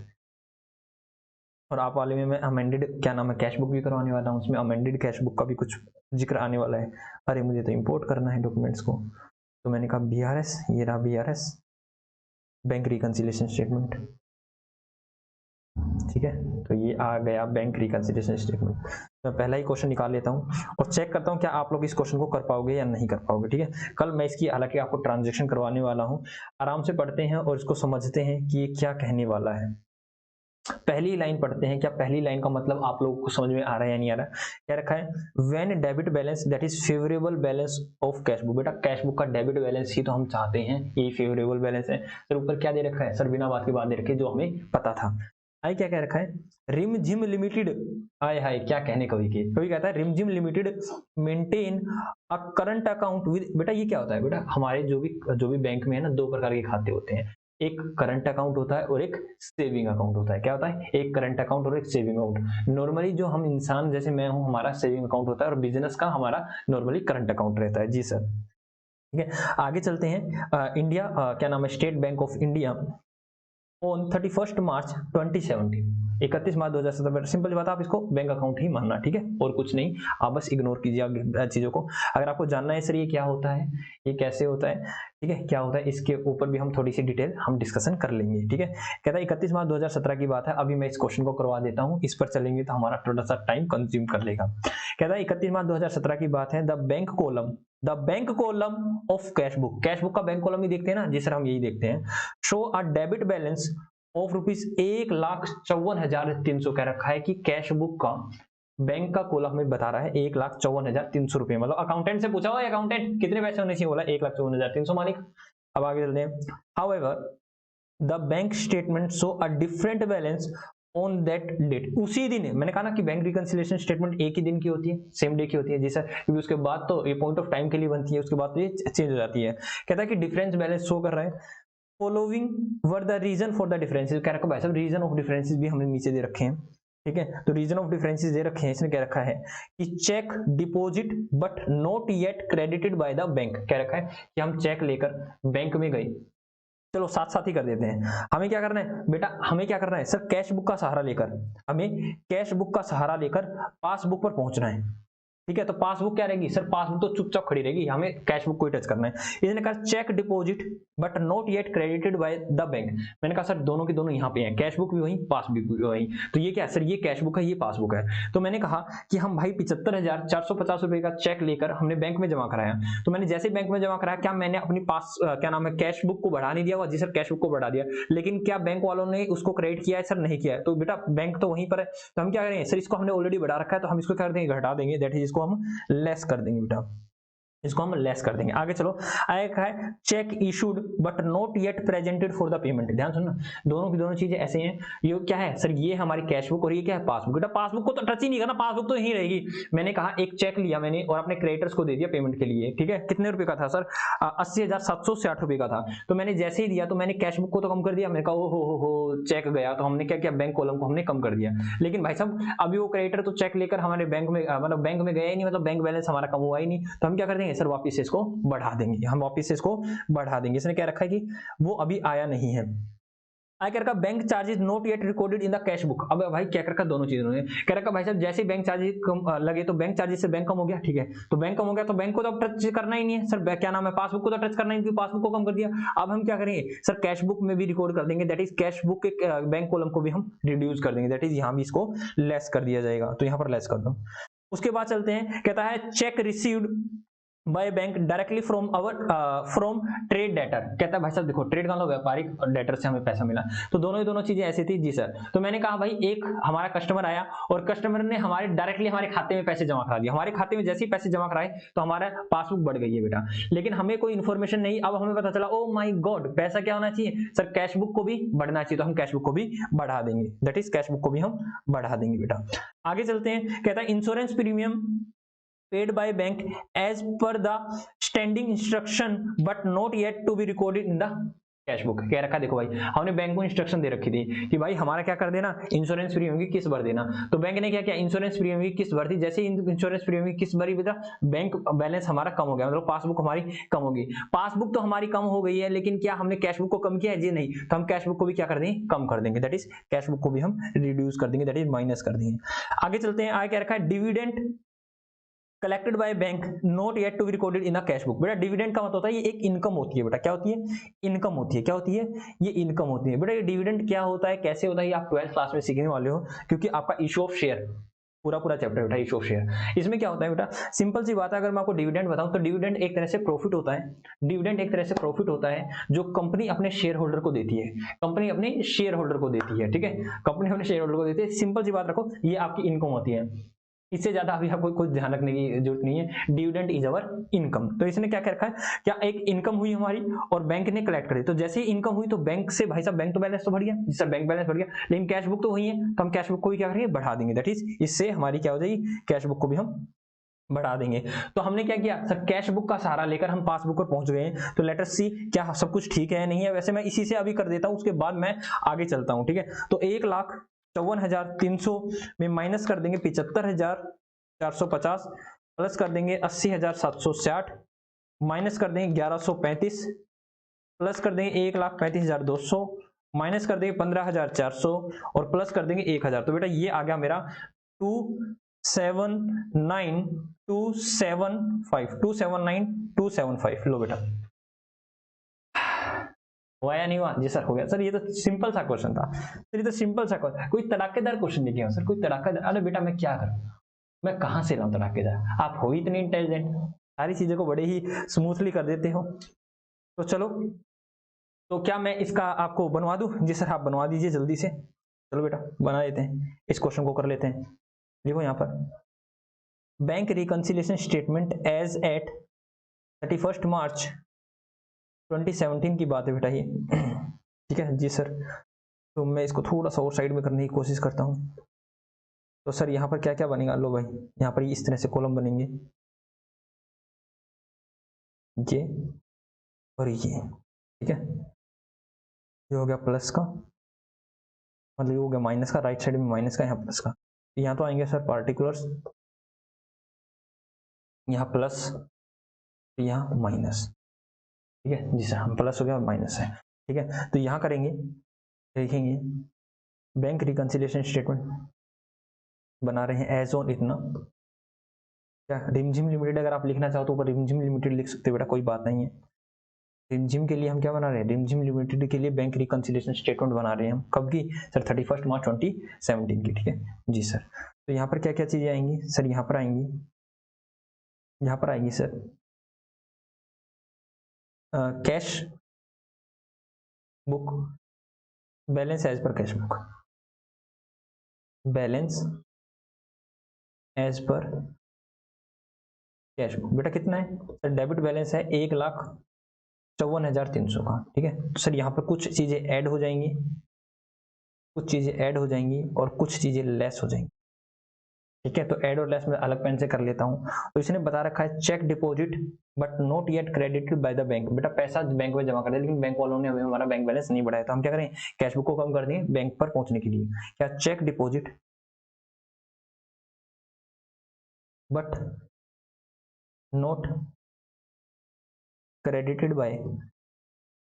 [SPEAKER 2] और आप वाले में मैं अमेंडेड क्या नाम है कैश बुक भी करवाने वाला हूँ, उसमें अमेंडेड कैश बुक का भी कुछ जिक्र आने वाला है। अरे मुझे तो इंपोर्ट करना है डॉक्यूमेंट्स को, तो मैंने कहा BRS, ये रहा BRS, बैंक रिकंसिलिएशन स्टेटमेंट, ठीक है। तो ये आ गया बैंक रिकंसिलिएशन स्टेटमेंट। मैं पहला ही क्वेश्चन निकाल लेता हूँ और चेक करता हूँ क्या आप लोग इस क्वेश्चन को कर पाओगे या नहीं कर पाओगे, ठीक है। कल मैं इसकी हालांकि आपको ट्रांजैक्शन करवाने वाला हूँ, आराम से पढ़ते हैं और इसको समझते हैं कि ये क्या कहने वाला है। पहली लाइन पढ़ते हैं, क्या पहली लाइन का मतलब आप लोगों को समझ में आ रहा है या नहीं आ रहा है। क्या रखा है, when debit balance that is favourable balance of cash book. बेटा कैश बुक का डेबिट बैलेंस ही तो हम चाहते हैं, यही फेवरेबल बैलेंस है। सर ऊपर क्या दे रखा है, सर बिना बात की बात दे रखी है जो हमें पता था। आई क्या कह रखा है, रिम जिम लिमिटेड, आय हाय क्या कहने कवि के, कवि कहता है Rim Jhim limited maintain a current account with. बेटा ये क्या होता है, बेटा हमारे जो भी बैंक में है ना, दो प्रकार के खाते होते हैं, एक करंट अकाउंट होता है और एक सेविंग अकाउंट होता है। क्या होता है, एक करंट अकाउंट और एक सेविंग अकाउंट। नॉर्मली जो हम इंसान जैसे मैं हूं, हमारा सेविंग अकाउंट होता है और बिजनेस का हमारा नॉर्मली करंट अकाउंट रहता है। जी सर, ठीक है। आगे चलते हैं। इंडिया क्या नाम है, state bank of India on 31 March 2017, 31 March 2017, simple बात आप इसको बैंक अकाउंट ही मानना, ठीक है, और कुछ नहीं, आप बस इग्नोर कीजिए आगे चीजों को। अगर आपको जानना है सर ये क्या होता है, ये कैसे होता है, ठीक है, क्या होता है, इसके ऊपर भी हम थोड़ी सी डिटेल हम डिस्कशन कर लेंगे, ठीक है। कहता है 31 मार्च 2017 की बात है, अभी मैं इस क्वेश्चन को करवा देता हूँ, इस पर चलेंगे तो हमारा थोड़ा सा टाइम कंज्यूम कर लेगा। कहता है 31 मार्च 2017 की बात है, the bank column of cash book, cash book का बैंक कॉलम ही देखते हैं ना, जी सर हम यही देखते हैं, show a debit balance of ₹1,54,300 कह रखा है कि कैश बुक का बैंक का कॉलम हमें बता रहा है 1,54,300 रुपए, मतलब अकाउंटेंट से पूछा हुआ है, अकाउंटेंट कितने पैसे होने चाहिए, बोला 1,54,300 मालिक। अब आगे चलते हैं। However the bank statement show a different balance on that date, उसी दिन, मैंने कहा ना कि बैंक रिकंसिलिएशन स्टेटमेंट एक ही दिन की होती है, सेम डे की होती है। जी सर, क्योंकि उसके बाद तो ये पॉइंट ऑफ टाइम के लिए बनती है, उसके बाद तो ये चेंज हो जाती है। कहता है कि डिफरेंस बैलेंस शो कर रहा है, following were the reason for the differences, कह रखा है भाई साहब रीजन ऑफ डिफरेंसेस भी हमने नीचे दे रखे हैं, ठीक है। तो रीजन ऑफ डिफरेंसेस दे रखे हैं, इसने क्या रखा है कि cheque deposit but not yet credited by the bank, कह रखा है कि हम चेक लेकर बैंक में गए, चलो साथ साथ ही कर देते हैं। हमें क्या करना है बेटा, हमें क्या करना है सर, कैश बुक का सहारा लेकर, हमें कैश बुक का सहारा लेकर पासबुक पर पहुंचना है, ठीक है। तो पासबुक क्या रहेगी सर, पासबुक तो चुपचाप खड़ी रहेगी, हमें कैश बुक को ही टच करना है। इसने कहा cheque deposit but not yet credited by the bank, मैंने कहा सर दोनों के दोनों यहाँ पे हैं, कैश बुक भी वही, पासबुक भी वही, तो ये क्या है सर, ये कैश बुक है, ये पासबुक है। तो मैंने कहा कि हम भाई 75,450 रुपए का चेक लेकर हमने बैंक में जमा कराया, तो मैंने जैसे बैंक में जमा कराया, क्या मैंने अपनी पास क्या नाम है कैश बुक को बढ़ा नहीं दिया हुआ, जी सर कैश बुक को बढ़ा दिया, लेकिन क्या बैंक वालों ने उसको क्रेडिट किया है, सर नहीं किया है। तो बेटा बैंक तो वहीं पर है, तो हम क्या करेंगे सर, इसको हमने ऑलरेडी बढ़ा रखा है, तो हम इसको कर देंगे, घटा देंगे, दैट इज इसको हम लेस कर देंगे बेटा, इसको हम लेस कर देंगे। आगे चलो, आया है check issued but not yet presented for the payment, ध्यान सुनना, दोनों की दोनों चीजें ऐसे हैं। ये क्या है सर, ये हमारी कैश बुक और ये क्या है पासबुक, बेटा पासबुक को तो टच ही नहीं करना, पासबुक तो यहीं रहेगी। मैंने कहा एक चेक लिया मैंने और अपने क्रेडिटर्स को दे दिया पेमेंट के लिए, ठीक है, कितने रुपए का था सर, 80,760 रुपए का था। तो मैंने जैसे ही दिया तो मैंने कैश बुक को तो कम कर दिया, मैंने कहा ओ हो चेक गया, तो हमने क्या किया, बैंक कॉलम को हमने कम कर दिया। लेकिन भाई साहब अभी वो क्रेडिटर तो चेक लेकर हमारे बैंक में मतलब बैंक में गया ही नहीं, मतलब बैंक बैलेंस हमारा कम हुआ ही नहीं, तो हम क्या कर देंगे सर, वापिस इसको बढ़ा देंगे, हम वापिस इसको बढ़ा देंगे। इसने क्या रखा है कि वो अभी आया नहीं है। आया क्या रखा, bank charges not yet recorded in the cash book. अब भाई क्या रखा, दोनों चीजें उन्होंने क्या रखा भाई साहब, जैसे बैंक चार्जेस कम लगे तो बैंक चार्जेस से बैंक कम हो गया, ठीक है, तो बैंक कम हो गया तो बैंक को तो अब टच करना ही नहीं है सर, क्या नाम है पासबुक को तो टच करना ही नहीं, पासबुक को कम कर दिया। अब हम क्या करेंगे सर, कैश बुक में भी रिकॉर्ड कर देंगे, दैट इज कैश बुक के बैंक कॉलम को भी हम रिड्यूस कर देंगे, दैट इज यहाँ भी इसको लेस कर दिया जाएगा, तो यहाँ पर लेस कर दो। उसके बाद चलते हैं, कहता है cheque received by bank directly from trade debtor, कहता है भाई साहब देखो ट्रेड का व्यापारिक डेटर से हमें पैसा मिला, तो दोनों चीजें ऐसी थी। जी सर, तो मैंने कहा भाई एक हमारा कस्टमर आया और कस्टमर ने हमारे डायरेक्टली हमारे खाते में पैसे जमा करा दिए, हमारे खाते में जैसे ही पैसे जमा कराए तो हमारा पासबुक बढ़ गई है बेटा, लेकिन हमें कोई इन्फॉर्मेशन नहीं। अब हमें पता चला ओ माई गॉड, पैसा क्या होना चाहिए सर, कैश बुक को भी बढ़ना चाहिए, तो हम कैश बुक को भी बढ़ा देंगे, दैट इज कैश बुक को भी हम बढ़ा देंगे बेटा। आगे चलते हैं, कहता है insurance premium paid by bank as per the standing instruction but not yet to be recorded in the cash book कह रखा है, देखो भाई हमने बैंक को इंस्ट्रक्शन दे रखी थी कि भाई हमारा क्या कर देना, इंश्योरेंस प्रीमियम की किस्त भर देना। तो बैंक ने क्या किया, इंश्योरेंस प्रीमियम की किस्त भर दी। जैसे ही इंश्योरेंस प्रीमियम की किस्त भरी बेटा, बैंक बैलेंस हमारा कम हो गया, मतलब पासबुक हमारी कम होगी। पासबुक तो हमारी कम हो गई है, लेकिन क्या हमने कैश बुक को कम किया है जी नहीं। तो हम कैश बुक को भी क्या कर देंगे, कम कर देंगे, दैट इज कैश बुक को भी हम रिड्यूस कर देंगे, दैट इज माइनस कर देंगे। आगे चलते हैं, आगे क्या रखा है, dividend collected by bank not yet to be recorded in a cash book. बेटा डिविडेंड का मतलब होता है ये एक इनकम होती है बेटा, क्या होती है, इनकम होती है। क्या होती है, ये इनकम होती है। बेटा ये डिविडेंड क्या होता है, कैसे होता है, ये आप 12th क्लास में सीखने वाले हो, क्योंकि आपका इशू ऑफ शेयर पूरा चैप्टर बेटा इशू ऑफ शेयर। इसमें क्या होता है बेटा, सिंपल सी बात है, अगर मैं आपको डिविडेंड बताऊं तो डिविडेंड एक तरह से प्रॉफिट होता है। डिविडेंड एक तरह से प्रॉफिट होता है जो कंपनी अपने शेयर होल्डर को देती है, कंपनी अपने शेयर होल्डर को देती है, ठीक है, कंपनी अपने शेयर होल्डर को देती है। सिंपल सी बात रखो, ये आपकी इनकम होती है, इससे ज्यादा अभी आपको कुछ ध्यान रखने की जरूरत नहीं है। Dividend is our income. तो इसने क्या कर रखा है, क्या एक इनकम हुई हमारी और बैंक ने कलेक्ट करी। तो जैसे ही इनकम हुई तो बैंक से भाई साहब बैंक तो बैलेंस तो बढ़ गया, जिससे बैंक बैलेंस बढ़ गया, लेकिन कैश बुक तो वही है, तो हम कैश बुक को भी क्या करेंगे, बढ़ा देंगे। दैट इज इससे हमारी क्या हो जाएगी, कैश बुक को भी हम बढ़ा देंगे। तो हमने क्या किया सर, कैश बुक का सहारा लेकर हम पासबुक पर पहुंच गए हैं। तो लेट अस सी क्या सब कुछ ठीक है नहीं है। वैसे मैं इसी से अभी कर देता हूं, उसके बाद मैं आगे चलता हूं, ठीक है। तो 1,54,300 में माइनस कर देंगे 75,450, प्लस कर देंगे 80,760, माइनस कर देंगे 1,135, प्लस कर देंगे 1,35,200, माइनस कर देंगे 15,400 और प्लस कर देंगे 1,000। तो बेटा ये आ गया मेरा 279,275 लो बेटा, हुआ या नहीं हुआ जी सर, हो गया सर। ये तो सिंपल सा क्वेश्चन था सर, ये तो सिंपल सा क्वेश्चन, कोई तड़ाकेदार क्वेश्चन नहीं किया सर, कोई तड़ाकेदार। अरे बेटा मैं क्या करूं, मैं कहां से लाऊं तड़ाकेदार, आप हो ही इतने इंटेलिजेंट, सारी चीजों को बड़े ही स्मूथली कर देते हो। तो चलो, तो क्या मैं इसका आपको बनवा दूं, जी सर आप बनवा दीजिए जल्दी से। चलो बेटा बना लेते हैं, इस क्वेश्चन को कर लेते हैं। देखो यहाँ पर bank reconciliation statement as at 31 March 2017 की बात है बेटा ये, ठीक है जी सर। तो मैं इसको थोड़ा सा और साइड में करने की कोशिश करता हूँ। तो सर यहाँ पर क्या क्या बनेगा, लो भाई यहाँ पर इस तरह से कॉलम बनेंगे, ये और ये, ठीक है। ये हो गया प्लस का, मतलब ये हो गया माइनस का, राइट साइड में माइनस का, यहाँ प्लस का। यहाँ तो आएंगे सर पार्टिकुलर्स, यहाँ प्लस, यहाँ माइनस, ठीक है जी सर। हम प्लस हो गया और माइनस है, ठीक है। तो यहाँ करेंगे, देखेंगे बैंक रिकंसिलिएशन स्टेटमेंट बना रहे हैं एज ऑन इतना, क्या रिमझिम लिमिटेड अगर आप लिखना चाहो तो ऊपर रिमझिम लिमिटेड लिख सकते हो बेटा, कोई बात नहीं है। रिमझिम के लिए हम क्या बना रहे हैं, रिमझिम लिमिटेड के लिए बैंक रिकंसिलिएशन स्टेटमेंट बना रहे हैं हम, कब की सर, 31 मार्च 2017 की, ठीक है जी सर। तो यहाँ पर क्या क्या चीजें आएंगी सर, यहाँ पर आएंगी, यहाँ पर आएंगी sir cash book balance as per cash book, balance as per cash book. बेटा कितना है सर, डेबिट बैलेंस है 1,54,300 का, ठीक है। तो सर यहाँ पर कुछ चीजें ऐड हो जाएंगी, कुछ चीजें ऐड हो जाएंगी और कुछ चीजें लेस हो जाएंगी, ठीक है। तो ऐड और लेस में अलग पेन से कर लेता हूँ। तो इसने बता रखा है cheque deposit but not yet credited by the bank. बेटा पैसा बैंक में जमा कर दिया, लेकिन बैंक वालों ने हमें हमारा बैंक बैलेंस नहीं बढ़ाया, तो हम क्या करें, कैश बुक को कम कर देंगे बैंक पर पहुंचने के लिए। क्या cheque deposit but not credited by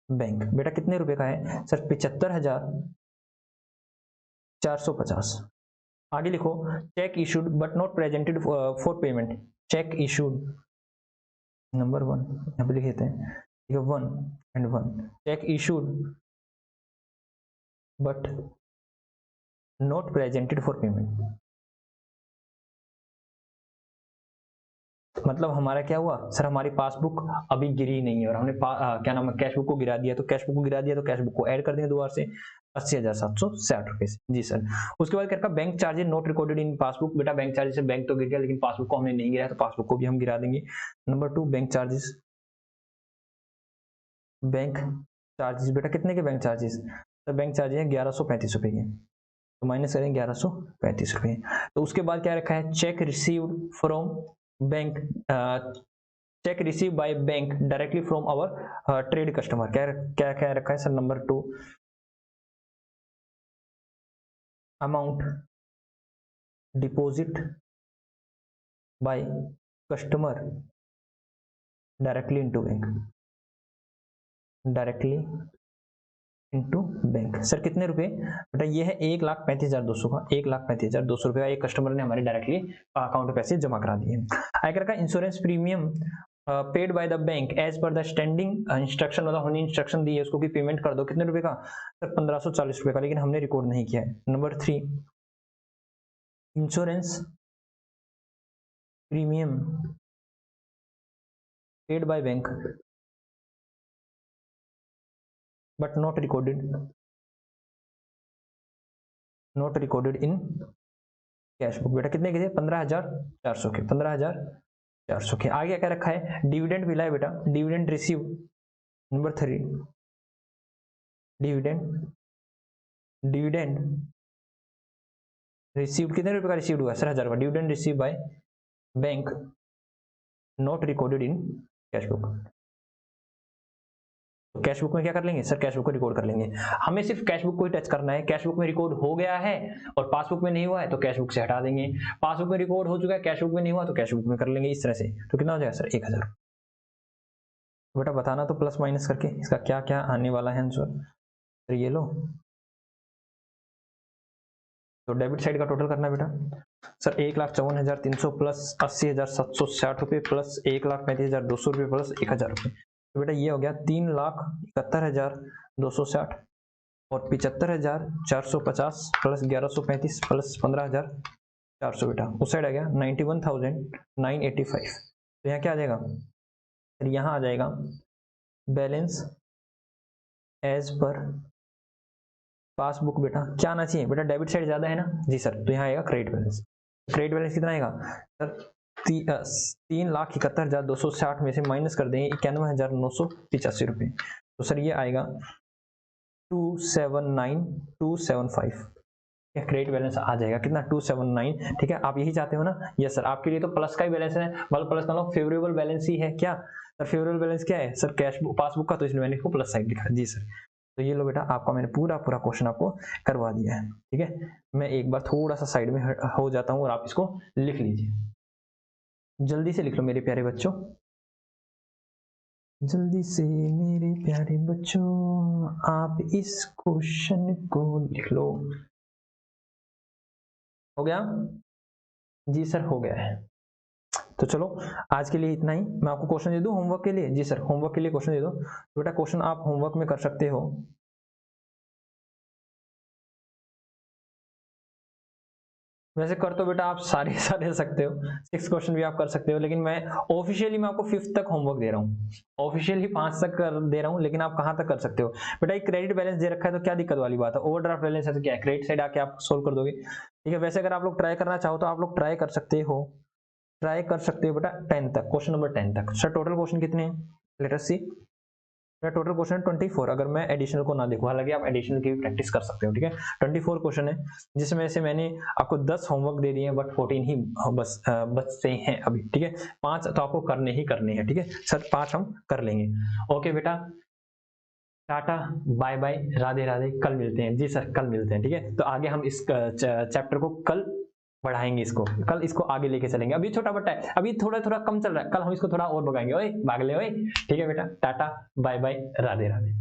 [SPEAKER 2] bank. बेटा कितने रुपए का है सर, 75,450। आगे लिखो cheque issued but not presented for payment, cheque issued number 1 यहाँ पे लिख देते हैं, ठीक है 1 and 1, check issued but not presented for payment. मतलब हमारा क्या हुआ सर, हमारी पासबुक अभी गिरी नहीं है और हमने क्या नाम है, कैश बुक को गिरा दिया। तो कैश बुक को गिरा दिया तो कैश बुक को ऐड कर देंगे दोबारा से 80,760 रुपए से, जी सर। उसके बाद क्या, bank charges not recorded in passbook. बेटा बैंक चार्जेस से बैंक तो गिर गया, लेकिन पासबुक को हमने नहीं गिराया, तो पासबुक को भी हम गिरा देंगे। Number 2 bank charges, bank charges बेटा कितने के बैंक चार्जेस, तो बैंक चार्जेस है 1,135 रुपए के, तो माइनस करेंगे 1,135 रुपए। तो उसके बाद क्या रखा है, cheque received from bank, cheque receive by bank directly from our trade customer. क्या क्या क्या रखा है sir? Number 2 amount deposit by customer directly into bank, directly into bank. Sir कितने रुपए? बेटा ये है 1,35,200 का, 1,35,200 रुपए का एक कस्टमर ने हमारे डायरेक्टली अकाउंट में पैसे जमा करा दिए। आगे रखा insurance premium paid by the bank as per the standing instruction, मतलब हमने इंस्ट्रक्शन दी है उसको कि पेमेंट कर दो। कितने रुपए का? सर 1540 रुपए का, लेकिन हमने रिकॉर्ड नहीं किया है। Number 3 insurance premium paid by bank but not recorded in cash book. बेटा कितने के थे? 15,400 के, 15,400 के। आगे क्या रखा है? डिविडेंड मिला है बेटा, dividend receive. Number 3 dividend receive कितने रुपए का रिसीव हुआ? सर 1000 का। Dividend receive by bank not recorded in cash book. Cash book में क्या कर लेंगे सर? कैश बुक को रिकॉर्ड कर लेंगे। हमें सिर्फ कैश बुक को ही टच करना है। कैश बुक में रिकॉर्ड हो गया है और पासबुक में नहीं हुआ है तो कैश बुक से हटा देंगे। पासबुक में रिकॉर्ड हो चुका है, कैश बुक में नहीं हुआ तो कैश बुक में कर लेंगे, इस तरह से। तो कितना हो जाएगा सर? 1000। बेटा बताना तो प्लस माइनस करके इसका क्या क्या आने वाला है आंसर। तो ये लो, तो डेबिट साइड का टोटल करना बेटा। सर 1,54,300 प्लस 80,760 रुपये प्लस 1,35,200 रुपये प्लस 1,000 रुपये। तो बेटा ये हो गया 3,71,260 और 75,450 प्लस 1,135 प्लस 15,400। बेटा उस साइड आ गया 91,985। तो यहाँ क्या आ जाएगा? यहाँ आ जाएगा बैलेंस एज पर पासबुक। बेटा क्या आना चाहिए? बेटा डेबिट साइड ज्यादा है ना जी सर, तो यहाँ आएगा क्रेडिट बैलेंस। क्रेडिट बैलेंस कितना आएगा सर? 3,71,260 में से माइनस कर देंगे 91,985 रुपये। तो सर ये आएगा 279,275। क्रेडिट बैलेंस आ जाएगा कितना? 279। ठीक है, आप यही चाहते हो ना? यस सर, आपके लिए तो प्लस का ही बैलेंस है, मतलब प्लस का मतलब फेवरेबल बैलेंस ही है। क्या सर फेवरेबल बैलेंस क्या है सर? कैश बुक पासबुक का, तो इसलिए मैंने इसको प्लस साइड लिखा जी सर। तो ये लो बेटा, आपका मैंने पूरा क्वेश्चन आपको करवा दिया है। ठीक है, मैं एक बार थोड़ा सा साइड में हो जाता हूँ और आप इसको लिख लीजिए, जल्दी से लिख लो मेरे प्यारे बच्चों, जल्दी से मेरे प्यारे बच्चों आप इस क्वेश्चन को लिख लो। हो गया जी सर? हो गया है। तो चलो आज के लिए इतना ही। मैं आपको क्वेश्चन दे दूं होमवर्क के लिए? जी सर, होमवर्क के लिए क्वेश्चन दे दो। तो बेटा क्वेश्चन आप होमवर्क में कर सकते हो। वैसे कर तो बेटा आप सारे सारे सकते हो, 6 क्वेश्चन भी आप कर सकते हो, लेकिन मैं ऑफिशियली मैं आपको 5th तक होमवर्क दे रहा हूँ। ऑफिशियली 5 तक दे रहा हूँ, लेकिन आप कहाँ तक कर सकते हो? बेटा एक क्रेडिट बैलेंस दे रखा है तो क्या दिक्कत वाली बात है? ओवरड्राफ्ट बैलेंस है तो क्या है, क्रेडिट साइड आके आप सोल्व कर दोगे। ठीक है, वैसे अगर आप लोग ट्राई करना चाहो तो आप लोग ट्राई कर सकते हो, बेटा 10 तक, क्वेश्चन नंबर 10 तक। सर टोटल क्वेश्चन कितने हैं? लेट अस सी। टोटल क्वेश्चन 24, अगर मैं एडिशनल को ना देखूं, हालांकि आप एडिशनल की भी प्रैक्टिस कर सकते हो। ठीक है, 24 क्वेश्चन है, जिसमें से मैंने आपको 10 होमवर्क दे दिए हैं, बट 14 ही बचते हैं अभी। ठीक है, 5 तो आपको करने ही करने हैं। ठीक है सर, 5 हम कर लेंगे। ओके बेटा, tata bye bye, Radhe Radhe, कल मिलते हैं। जी सर कल मिलते हैं। ठीक है, तो आगे हम इस चैप्टर को कल बढ़ाएंगे, इसको कल इसको आगे लेके चलेंगे। अभी छोटा बट्टा है, अभी थोड़ा थोड़ा कम चल रहा है, कल हम इसको थोड़ा और भगाएंगे। ओए भाग ले ओए। ठीक है बेटा, tata bye bye, Radhe Radhe.